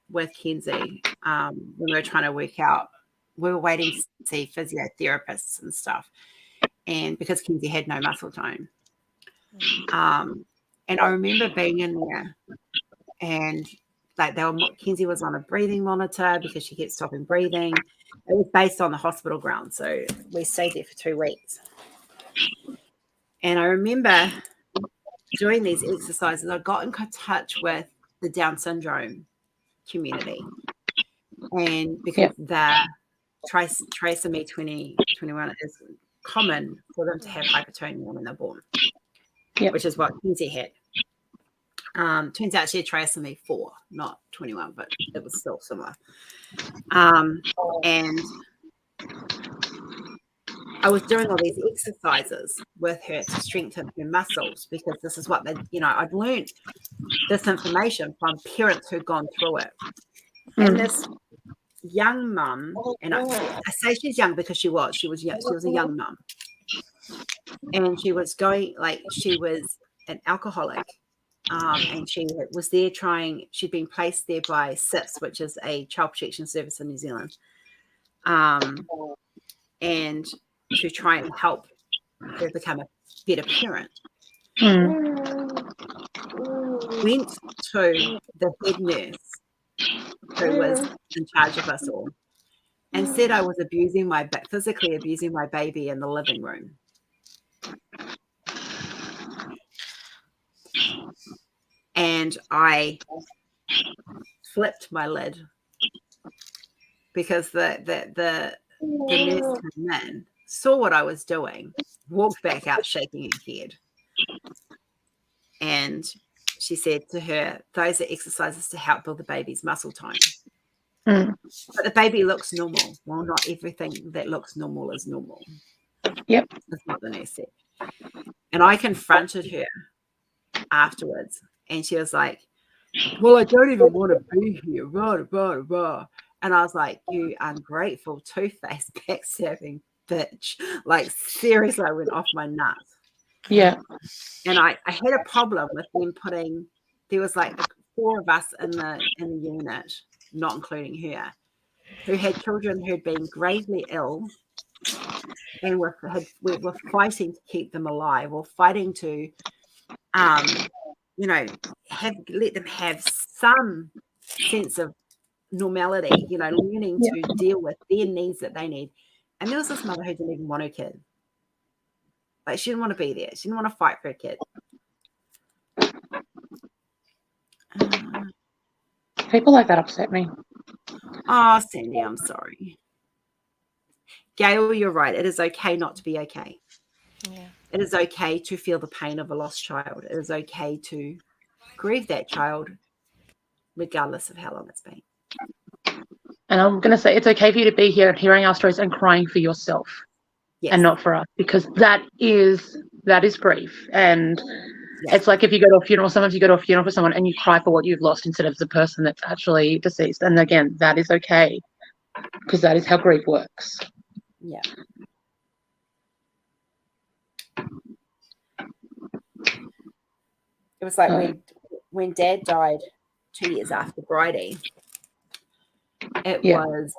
with Kenzie when we were trying to work out. We were waiting to see physiotherapists and stuff, and because Kenzie had no muscle tone. And I remember being in there, and like Kenzie was on a breathing monitor because she kept stopping breathing. It was based on the hospital ground, so we stayed there for 2 weeks. And I remember doing these exercises. I got in touch with the Down syndrome community, and because the trisomy 21 is common for them to have hypertonia when they're born, which is what Kenzie had. Turns out she had trisomy 4, not 21, but it was still similar. And I was doing all these exercises with her to strengthen her muscles because this is what I'd learned this information from parents who'd gone through it. And this young mum, and I say she's young because she was a young mum, and she was an alcoholic, and she was there she'd been placed there by SIPS, which is a child protection service in New Zealand, and to try and help her become a better parent. Went to the head nurse who was in charge of us all and said I was physically abusing my baby in the living room. And I flipped my lid because the nurse came in, saw what I was doing, walked back out shaking her head. And she said to her, those are exercises to help build the baby's muscle tone. But the baby looks normal. Well, not everything that looks normal is normal. Yep. That's what the nurse said. And I confronted her afterwards, and she was like, well, I don't even want to be here. Blah, blah, blah. And I was like, you ungrateful, two-faced, backstabbing bitch. Like, seriously, I went off my nuts. Yeah. And I had a problem with them there was like 4 of us in the unit, not including her, who had children who'd been gravely ill and we were fighting to keep them alive, or fighting to, let them have some sense of normality, learning to deal with their needs that they need. And there was this mother who didn't even want her kid. Like, she didn't want to be there. She didn't want to fight for her kid. People like that upset me. Oh, Sandy, I'm sorry. Gail, you're right. It is okay not to be okay. Yeah. It is okay to feel the pain of a lost child. It is okay to grieve that child, regardless of how long it's been. And I'm going to say it's okay for you to be here hearing our stories and crying for yourself. Yes. And not for us, because that is grief. And it's like if you go to a funeral, sometimes you go to a funeral for someone and you cry for what you've lost instead of the person that's actually deceased. And again, that is okay, because that is how grief works. Yeah. It was like when Dad died 2 years after Bridie, it was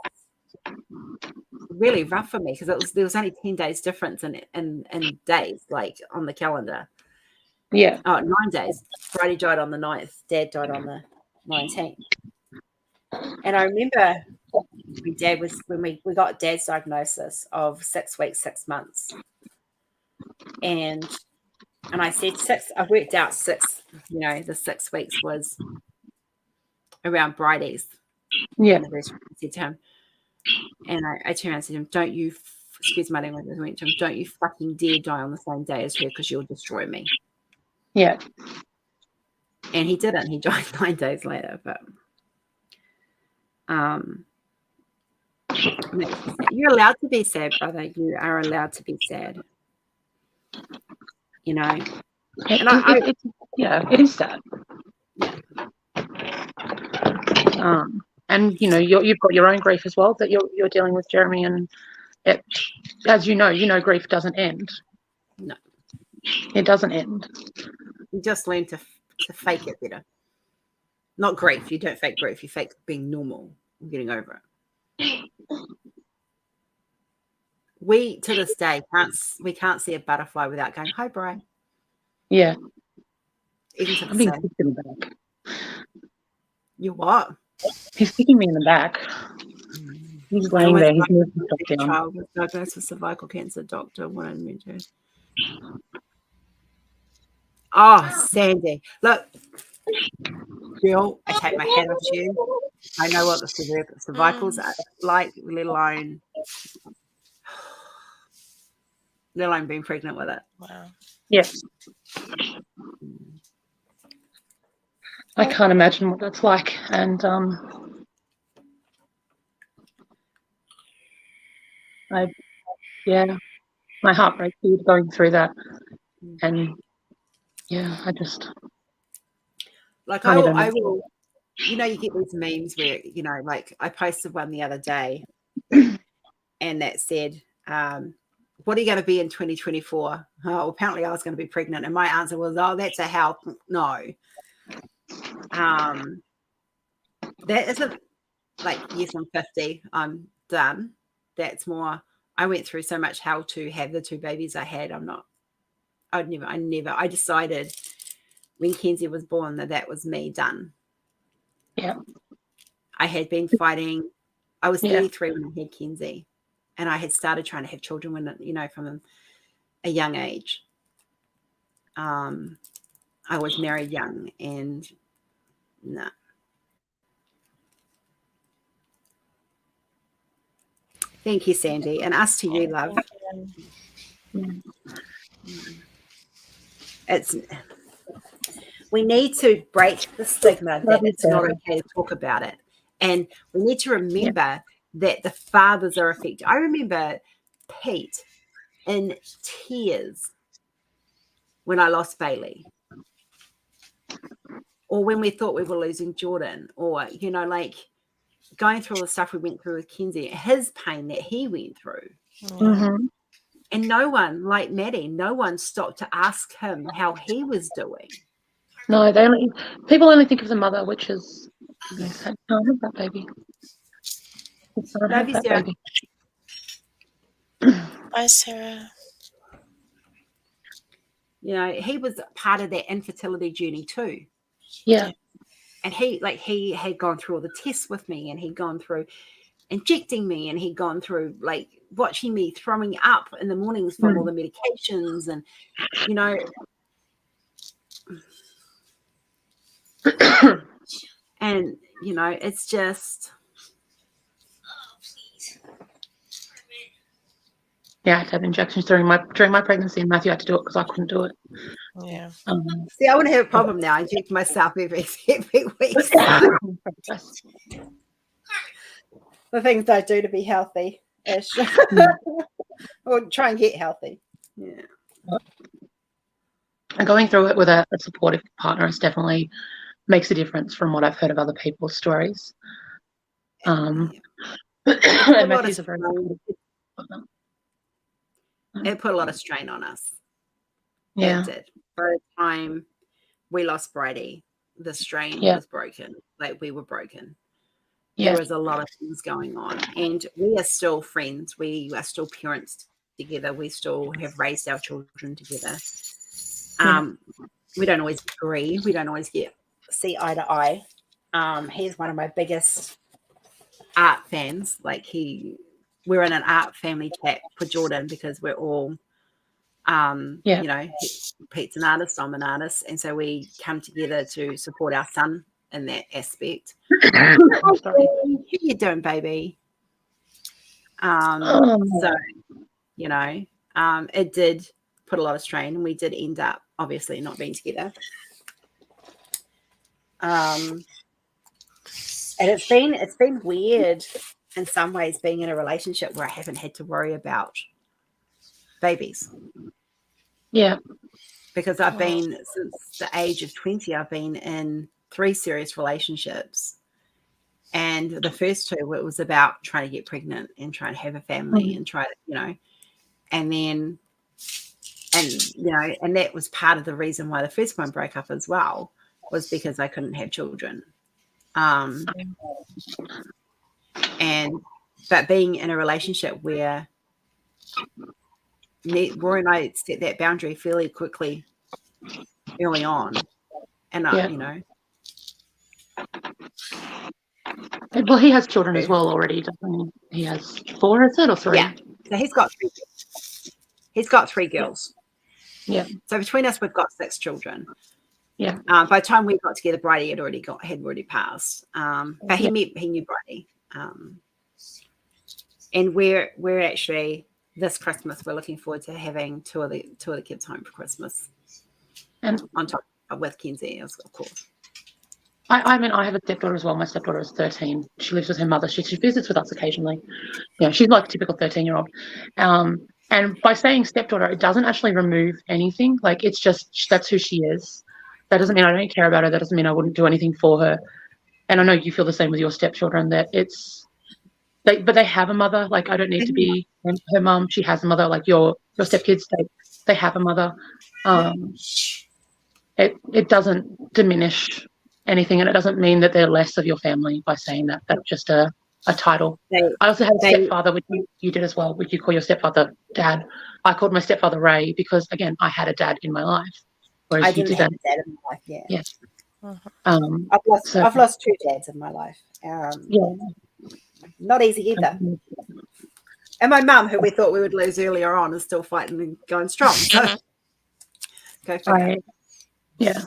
really rough for me because there was only 10 days difference in days, like on the calendar. Yeah. Oh, 9 days. Bridie died on the 9th. Dad died on the 19th. And I remember when we got Dad's diagnosis of 6 weeks, 6 months. And I said I worked out 6, the 6 weeks was around Bridie's. Yeah. I said to him, and I turned around and said to him, don't you excuse my language, I went to him, don't you fucking dare die on the same day as her because you'll destroy me. Yeah. And he didn't. He died 9 days later. But you're allowed to be sad, brother. You are allowed to be sad. You know. And it is sad. And you know, you've got your own grief as well that you're dealing with, Jeremy, and as you know, grief doesn't end. No, it doesn't end. You just learn to fake it better. Not grief. You don't fake grief. You fake being normal and getting over it. We to this day can't see a butterfly without going, "Hi, Brian." Yeah. Even to I'm the being day. kicked in the back. You what? He's kicking me in the back. He's laying there. He's moving stuff down. Child with diagnosed with cervical cancer. Doctor wanted me to. Oh, Sandy. Look, Jill, I take my hat off to you. I know what the cervicals are like, let alone being pregnant with it. Wow. Yes. I can't imagine what that's like. And my heart breaks going through that. And yeah, I just like I will, you know, you get these memes where, you know, like I posted one the other day and that said, what are you going to be in 2024? Oh, apparently I was going to be pregnant. And my answer was, oh, that's a health. No. That isn't like, yes, I'm 50. I'm done. That's more, I went through so much hell to have the 2 babies I had. I decided when Kenzie was born that was me done. Yeah. I had been fighting. I was 33 when I had Kenzie, and I had started trying to have children when, you know, from a young age. I was married young, and no. Thank you, Sandy, and us to you, love. We need to break the stigma that it's not okay to talk about it. And we need to remember that the fathers are affected. I remember Pete in tears when I lost Bailey, or when we thought we were losing Jordan, or, you know, like going through all the stuff we went through with Kenzie, his pain that he went through. Mm-hmm. And no one, like Maddie, no one stopped to ask him how he was doing. No, people only think of the mother, which is, I can't have that baby. I have that baby. Bye, Sarah. You know, he was part of that infertility journey too. Yeah. And he had gone through all the tests with me, and he'd gone through injecting me, and he'd gone through like watching me throwing up in the mornings from all the medications, and, you know, and, you know, it's just. Yeah, I had to have injections during my pregnancy, and Matthew had to do it because I couldn't do it. Yeah. See, I wouldn't have a problem now. I inject myself every week. The things I do to be healthy-ish. Or try and get healthy. Yeah. And going through it with a supportive partner is definitely makes a difference from what I've heard of other people's stories. And Matthew's a very supportive partner. It put a lot of strain on us. Yeah. It did. By the time we lost Brady, the strain was broken. Like, we were broken. Yeah. There was a lot of things going on. And we are still friends. We are still parents together. We still have raised our children together. We don't always agree. We don't always see eye to eye. He's one of my biggest art fans. Like, we're in an art family chat for Jordan because we're all, you know, Pete's an artist, I'm an artist. And so we come together to support our son in that aspect. How you doing, baby? So you know. It did put a lot of strain, and we did end up obviously not being together. And it's been weird in some ways being in a relationship where I haven't had to worry about babies. Yeah. Because I've been, since the age of 20, I've been in 3 serious relationships. And the first 2, it was about trying to get pregnant and trying to have a family and try to, you know, and then, and, you know, and that was part of the reason why the first one broke up as well, was because I couldn't have children. But being in a relationship where Roy and I set that boundary fairly quickly early on. And, you know. Well, he has children as well already, doesn't he? He has 4, is it, or 3? Yeah. So he's got 3. He's got 3 girls. Yeah. So between us, we've got 6 children. Yeah. By the time we got together, Bridie had already passed. But he knew Bridie. And we're actually, this Christmas, we're looking forward to having two of the kids home for Christmas. And on top of with Kenzie, of course. I mean, I have a stepdaughter as well. My stepdaughter is 13. She lives with her mother. She visits with us occasionally. Yeah, she's like a typical 13-year-old. And by saying stepdaughter, it doesn't actually remove anything. Like, it's just, that's who she is. That doesn't mean I don't care about her. That doesn't mean I wouldn't do anything for her. And I know you feel the same with your stepchildren, that but they have a mother. Like, I don't need to be her mum. She has a mother. Like your stepkids, they have a mother. It doesn't diminish anything, and it doesn't mean that they're less of your family by saying that. That's just a title. I also had a stepfather, which you did as well. Would you call your stepfather Dad? I called my stepfather Ray because, again, I had a dad in my life. Whereas I didn't have a dad in my life. Yeah. I've lost 2 dads in my life. Not easy either. And my mum, who we thought we would lose earlier on, is still fighting and going strong. So go figure. Yeah.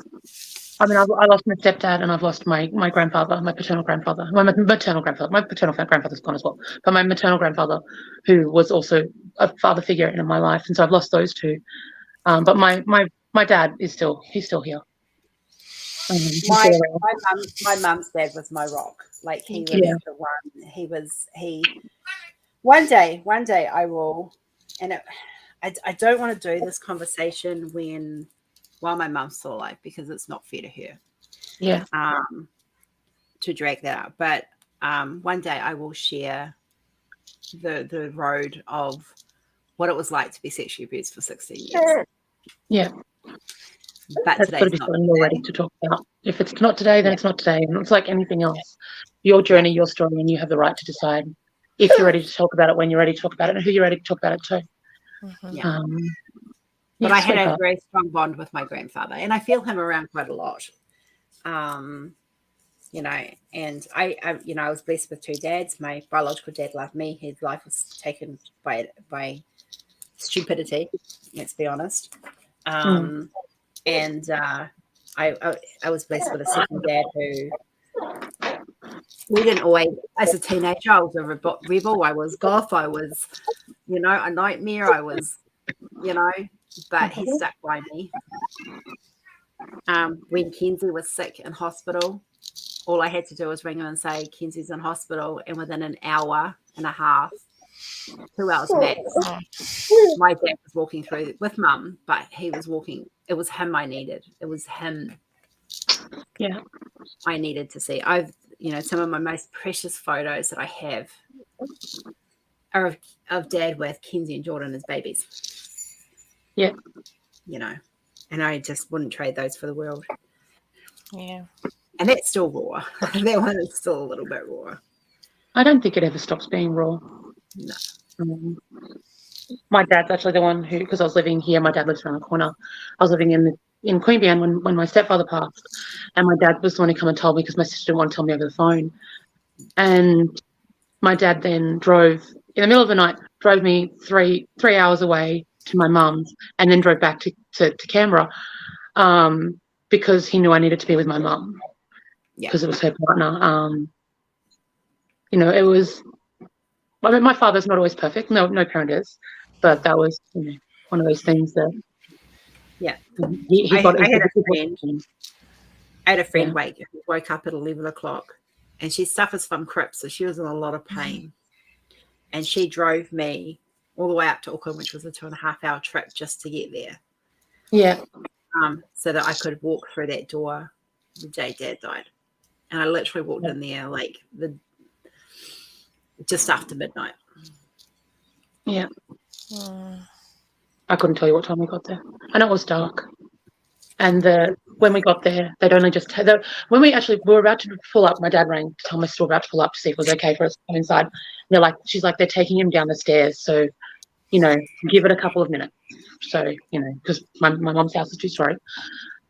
I mean, I lost my stepdad, and I've lost my grandfather, my paternal grandfather, my maternal grandfather. My paternal grandfather's gone as well, but my maternal grandfather, who was also a father figure in my life, and so I've lost those 2. But my dad is still here. My mum's dad was my rock. Like, he was the one. One day I will, and I don't want to do this conversation while my mum's still alive, because it's not fair to her. Yeah. To drag that out. But one day I will share the road of what it was like to be sexually abused for 16 years. Yeah. But that's got to be something you're ready to talk about. If it's not today, then it's not today. And it's like anything else. Your journey, your story, and you have the right to decide if you're ready to talk about it, when you're ready to talk about it, and who you're ready to talk about it to. But I had a very strong bond with my grandfather, and I feel him around quite a lot. You know, and I was blessed with 2 dads. My biological dad loved me. His life was taken by stupidity, let's be honest. And I was blessed with a second dad who we didn't always, as a teenager, I was a rebel. I was goth. I was, a nightmare. I was, but he stuck by me. When Kenzie was sick in hospital, all I had to do was ring him and say, Kenzie's in hospital. And within an hour and a half, 2 hours max, my dad was walking through with Mum, but he was walking. It was him I needed. It was him. Yeah. I needed to see. Some of my most precious photos that I have are of Dad with Kenzie and Jordan as babies. Yeah. And I just wouldn't trade those for the world. Yeah. And that's still raw. That one is still a little bit raw. I don't think it ever stops being raw. No. My dad's actually the one who, because I was living here, my dad lives around the corner. I was living in Queanbeyan when my stepfather passed, and my dad was the one who come and told me because my sister didn't want to tell me over the phone. And my dad then drove in the middle of the night, drove me three hours away to my mum's, and then drove back to Canberra because he knew I needed to be with my mum because it was her partner. It was. I mean, my father's not always perfect. No parent is, But that was, one of those things that Yeah. he I got. had a friend Yeah. who woke up at 11 o'clock, and she suffers from crypts, so she was in a lot of pain. And she drove me all the way up to Auckland, which was a 2.5-hour trip just to get there. Yeah. So that I could walk through that door the day Dad died. And I literally walked in there like just after midnight. Yeah. I couldn't tell you what time we got there. And it was dark. And when we got there, they'd only just when we were about to pull up, my dad rang to tell me we were about to pull up to see if it was okay for us to come inside. And she's like, they're taking him down the stairs, so give it a couple of minutes. So because my mom's house is 2-story,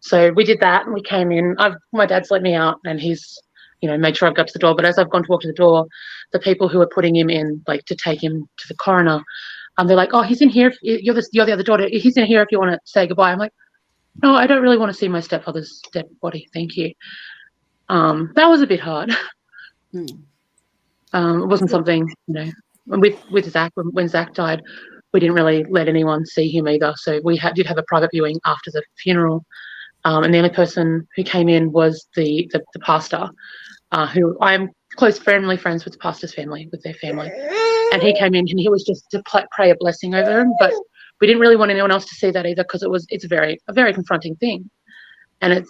so we did that and we came in. My dad's let me out and he's made sure I've got to the door. But as I've gone to walk to the door, the people who were putting him in, like to take him to the coroner, they're like, "Oh, he's in here. You're the other daughter. He's in here if you want to say goodbye." I'm like, "No, I don't really want to see my stepfather's dead body. Thank you." That was a bit hard. It wasn't something, with Zach, when Zach died, we didn't really let anyone see him either. So we did have a private viewing after the funeral. And the only person who came in was the pastor, who I'm close family friends with the pastor's family, with their family. And he came in and he was just to pray a blessing over him. But we didn't really want anyone else to see that either because it's a very confronting thing. And it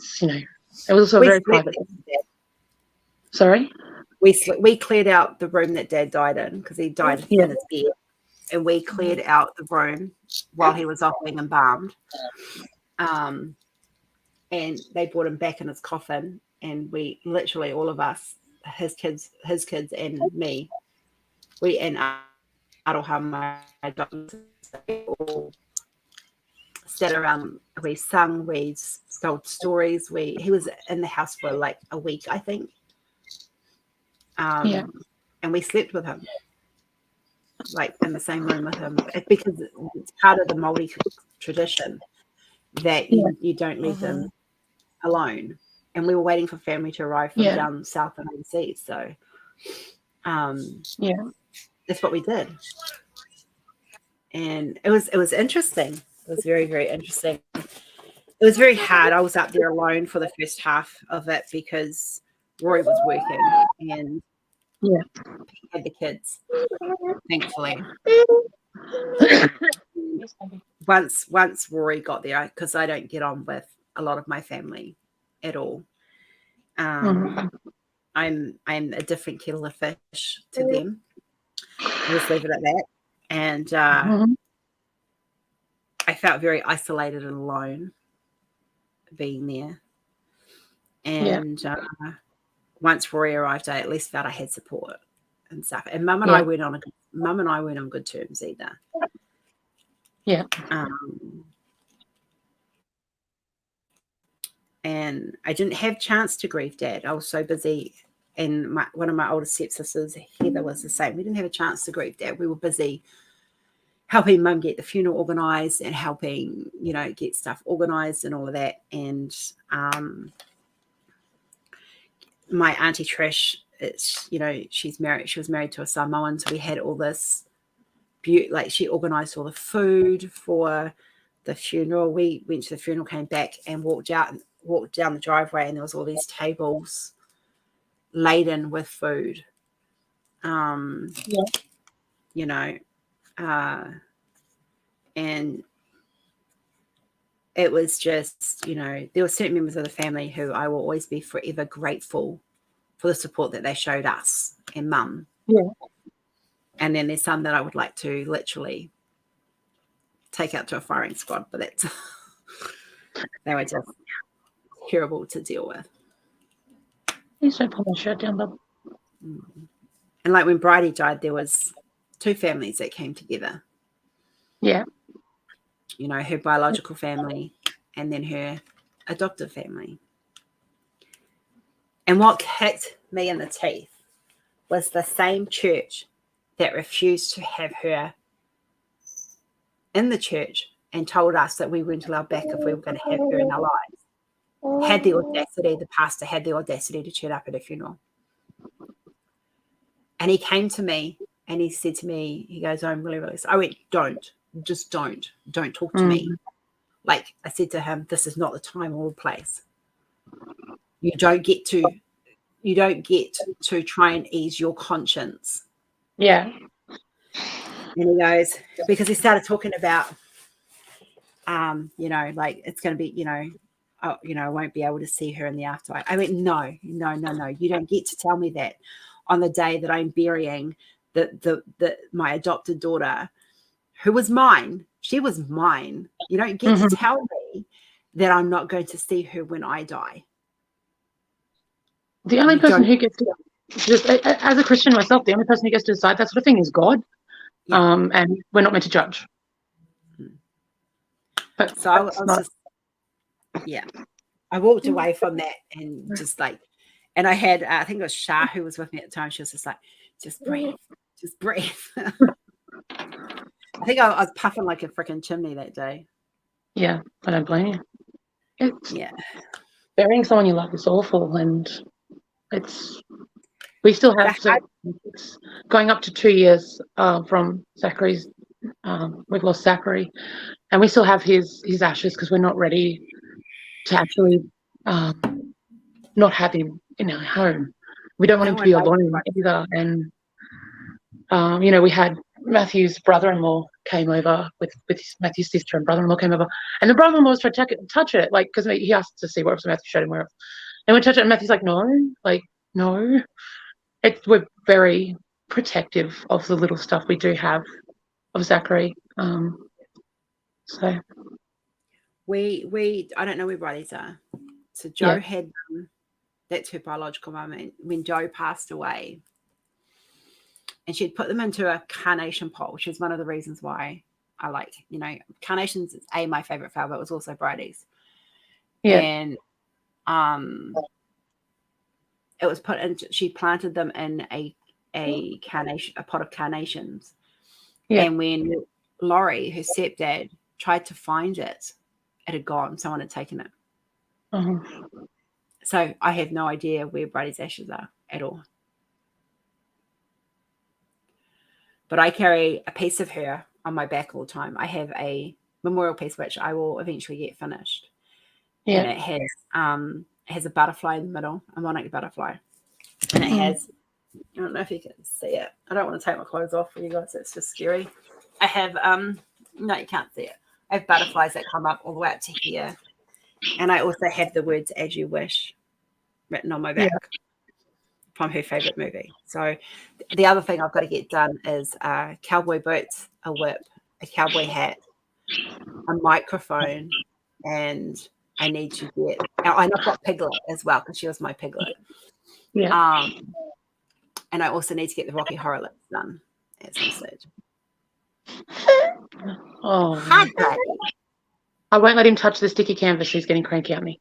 was also very private. Sorry? We cleared out the room that Dad died in because he died in his bed. And we cleared out the room while he was off being embalmed. And they brought him back in his coffin. And we literally, all of us, his kids and me, and Aroha, my doctors, all sat around. We sung, we told stories. He was in the house for like a week, I think. And we slept with him, like in the same room with him, because it's part of the Māori tradition that you don't leave them alone. And we were waiting for family to arrive from down south and overseas. So that's what we did. And it was interesting. It was very, very interesting. It was very hard. I was up there alone for the first half of it because Rory was working and he had the kids, thankfully. Once Rory got there, because I don't get on with a lot of my family at all. I'm a different kettle of fish to them. I'll just leave it at that. And I felt very isolated and alone being there. And once Rory arrived, I at least felt I had support and stuff. And Mum and I weren't on good terms either. Yeah. And I didn't have a chance to grieve Dad. I was so busy. And one of my older stepsisters, Heather, was the same. We didn't have a chance to grieve Dad. We were busy helping Mum get the funeral organised and helping, get stuff organised and all of that. And my auntie Trish, she's married. She was married to a Samoan, so we had all this she organised all the food for the funeral. We went to the funeral, came back, and walked down the driveway, and there was all these tables laden with food. And it was just, there were certain members of the family who I will always be forever grateful for the support that they showed us and Mum. Yeah. And then there's some that I would like to literally take out to a firing squad, but they were just terrible to deal with. Please don't pull my shirt down, Bob. And like when Bridie died, there was 2 families that came together. Yeah. Her biological family and then her adoptive family. And what kicked me in the teeth was the same church that refused to have her in the church and told us that we weren't allowed back if we were going to have her in our lives. The pastor had the audacity to turn up at a funeral. And he came to me and he said to me, he goes, "I'm really, really sorry." I went, "Don't. just don't talk to me. Like I said to him, this is not the time or the place. You don't get to try and ease your conscience. Yeah. And he goes, because he started talking about, like it's going to be, I won't be able to see her in the afterlife. I went, no. You don't get to tell me that on the day that I'm burying my adopted daughter, who was mine. She was mine. You don't get to tell me that I'm not going to see her when I die. The only person who gets to, just as a Christian myself, the only person who gets to decide that sort of thing is God. Yeah. And we're not meant to judge. But so I was just, I walked away from that and just like, and I had, I think it was Shah who was with me at the time. She was just like, just breathe. I think I was puffing like a freaking chimney that day. Yeah, I don't blame you. It's, yeah. Burying someone you love is awful, and we still have, so it's going up to 2 years from Zachary's, we've lost Zachary, and we still have his ashes because we're not ready to actually not have him in our home. We don't want him to be alone either. And we had Matthew's brother-in-law came over with Matthew's sister and brother-in-law came over, and the brother-in-law was trying to touch it, like, because he asked to see where it was. Matthew showed him where it was, and we touch it, and Matthew's like, no. We're very protective of the little stuff we do have of Zachary. So we I don't know where brothers are. So Joe had that's her biological mum, when Joe passed away. And she'd put them into a carnation pot, which is one of the reasons why I like, carnations is my favorite flower, but it was also Bridie's. Yeah. And it was put into, she planted them in a pot of carnations. Yeah. And when Laurie, her stepdad, tried to find it, it had gone. Someone had taken it. So I have no idea where Bridie's ashes are at all. But I carry a piece of her on my back all the time. I have a memorial piece which I will eventually get finished. Yeah. And it has a butterfly in the middle, a monarch butterfly. And it has, I don't know if you can see it. I don't want to take my clothes off for you guys. It's just scary. I have, no, you can't see it. I have butterflies that come up all the way up to here. And I also have the words "As You Wish" written on my back. Yeah. From her favorite movie. So the other thing I've got to get done is cowboy boots, a whip, a cowboy hat, a microphone, and I need to get, and I've got Piglet as well because she was my Piglet. Yeah. And I also need to get the Rocky Horror lips done at some stage. Oh, I won't let him touch the sticky canvas. He's getting cranky at me.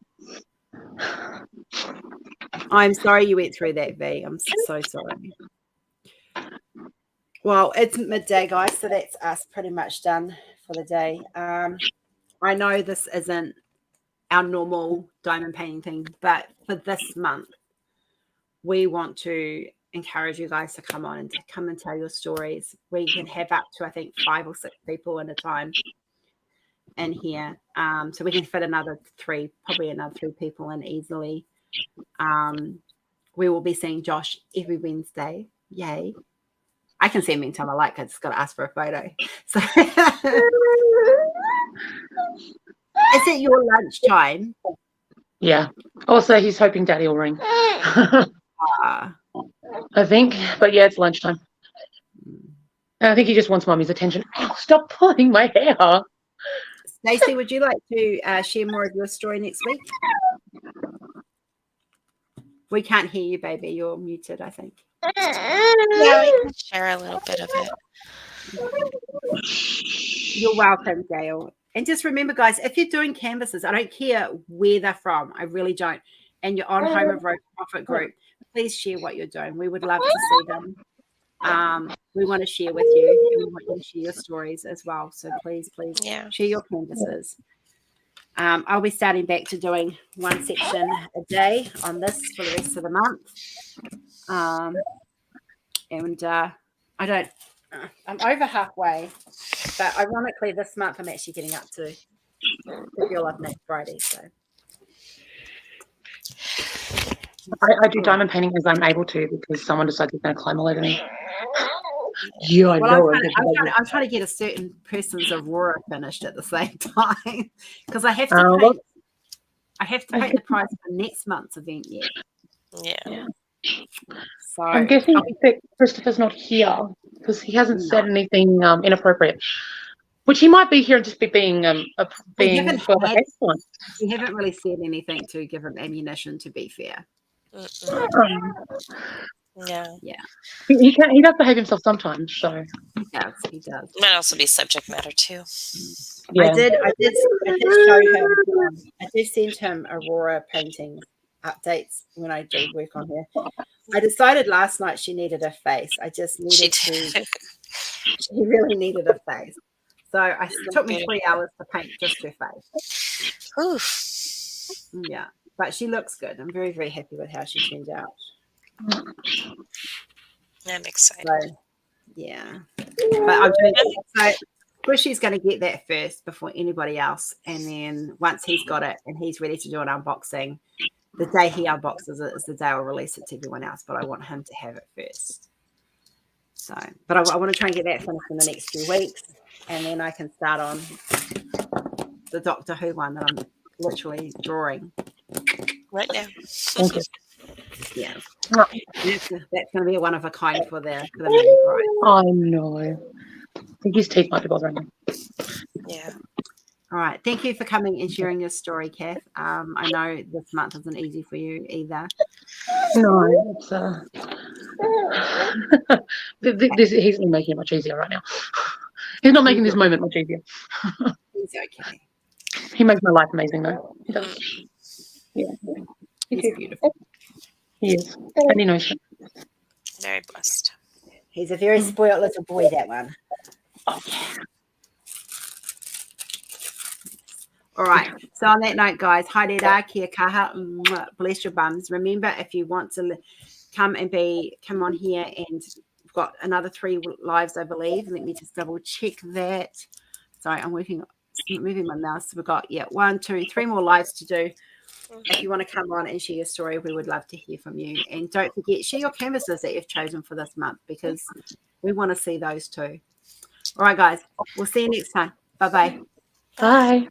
I'm sorry you went through that, V. I'm so sorry. Well, it's midday, guys, so that's us pretty much done for the day. I know this isn't our normal diamond painting thing, but for this month, we want to encourage you guys to come on and come and tell your stories. We can have up to, I think, 5 or 6 people at a time in here. So we can fit another 3 people in easily. We will be seeing Josh every Wednesday. Yay. I can see him anytime I like. I just got to ask for a photo. So is it your lunchtime? Yeah. Also, he's hoping Daddy will ring. I think. But yeah, it's lunchtime. And I think he just wants Mummy's attention. Oh, stop pulling my hair. Stacey, would you like to share more of your story next week? We can't hear you, baby. You're muted, I think. Yeah, we can share a little bit of it. You're welcome, Gail. And just remember, guys, if you're doing canvases, I don't care where they're from. I really don't. And you're on Home of Rose Profit Group, please share what you're doing. We would love to see them. We want to share with you, and we want you to share your stories as well. So please share your canvases. I'll be starting back to doing 1 section a day on this for the rest of the month. I'm over halfway. But ironically, this month I'm actually getting up to the girl I've next Friday. So I do diamond painting as I'm able to because someone decides they're going to climb all over me. Yeah, I well, know. I'm trying to get a certain person's Aurora finished at the same time because I have to well, paint. I have to paint the prize for next month's event yet. Yeah. So I'm guessing that Christopher's not here because he hasn't said anything inappropriate. Which he might be here and just be being being for the next one. We haven't really said anything to give him ammunition. To be fair, Yeah. He does behave himself sometimes, so he does. Might also be subject matter too. Yeah. I did show him. I did send him Aurora painting updates when I do work on her. I decided last night she needed a face. I just needed to. She really needed a face. So it took me 3 hours to paint just her face. Oof. Yeah, but she looks good. I'm very, very happy with how she turned out. I'm excited. So, yeah. But I'm doing so. Bushy's going to get that first before anybody else. And then once he's got it and he's ready to do an unboxing, the day he unboxes it is the day I'll release it to everyone else. But I want him to have it first. So, but I want to try and get that finished in the next few weeks. And then I can start on the Doctor Who one that I'm literally drawing right now. Yeah, that's going to be a one of a kind for the main prize. I know. I think his teeth might be bothering him. Yeah. All right. Thank you for coming and sharing your story, Kath. I know this month isn't easy for you either. No, it's he's not making it much easier right now. He's not making this moment much easier. He's okay. He makes my life amazing though. He does. Yeah. He's beautiful. He is. And he knows it. Very blessed. He's a very spoiled little boy, that one. Oh, yeah. All right. So on that note, guys, haere kia kaha, bless your bums. Remember, if you want to come on here, and we've got another 3 lives, I believe. Let me just double check that. Sorry, I'm moving my mouse. We've got 1, 2, 3 more lives to do. If you want to come on and share your story, we would love to hear from you. And don't forget, share your canvases that you've chosen for this month because we want to see those too. All right, guys. We'll see you next time. Bye-bye. Bye.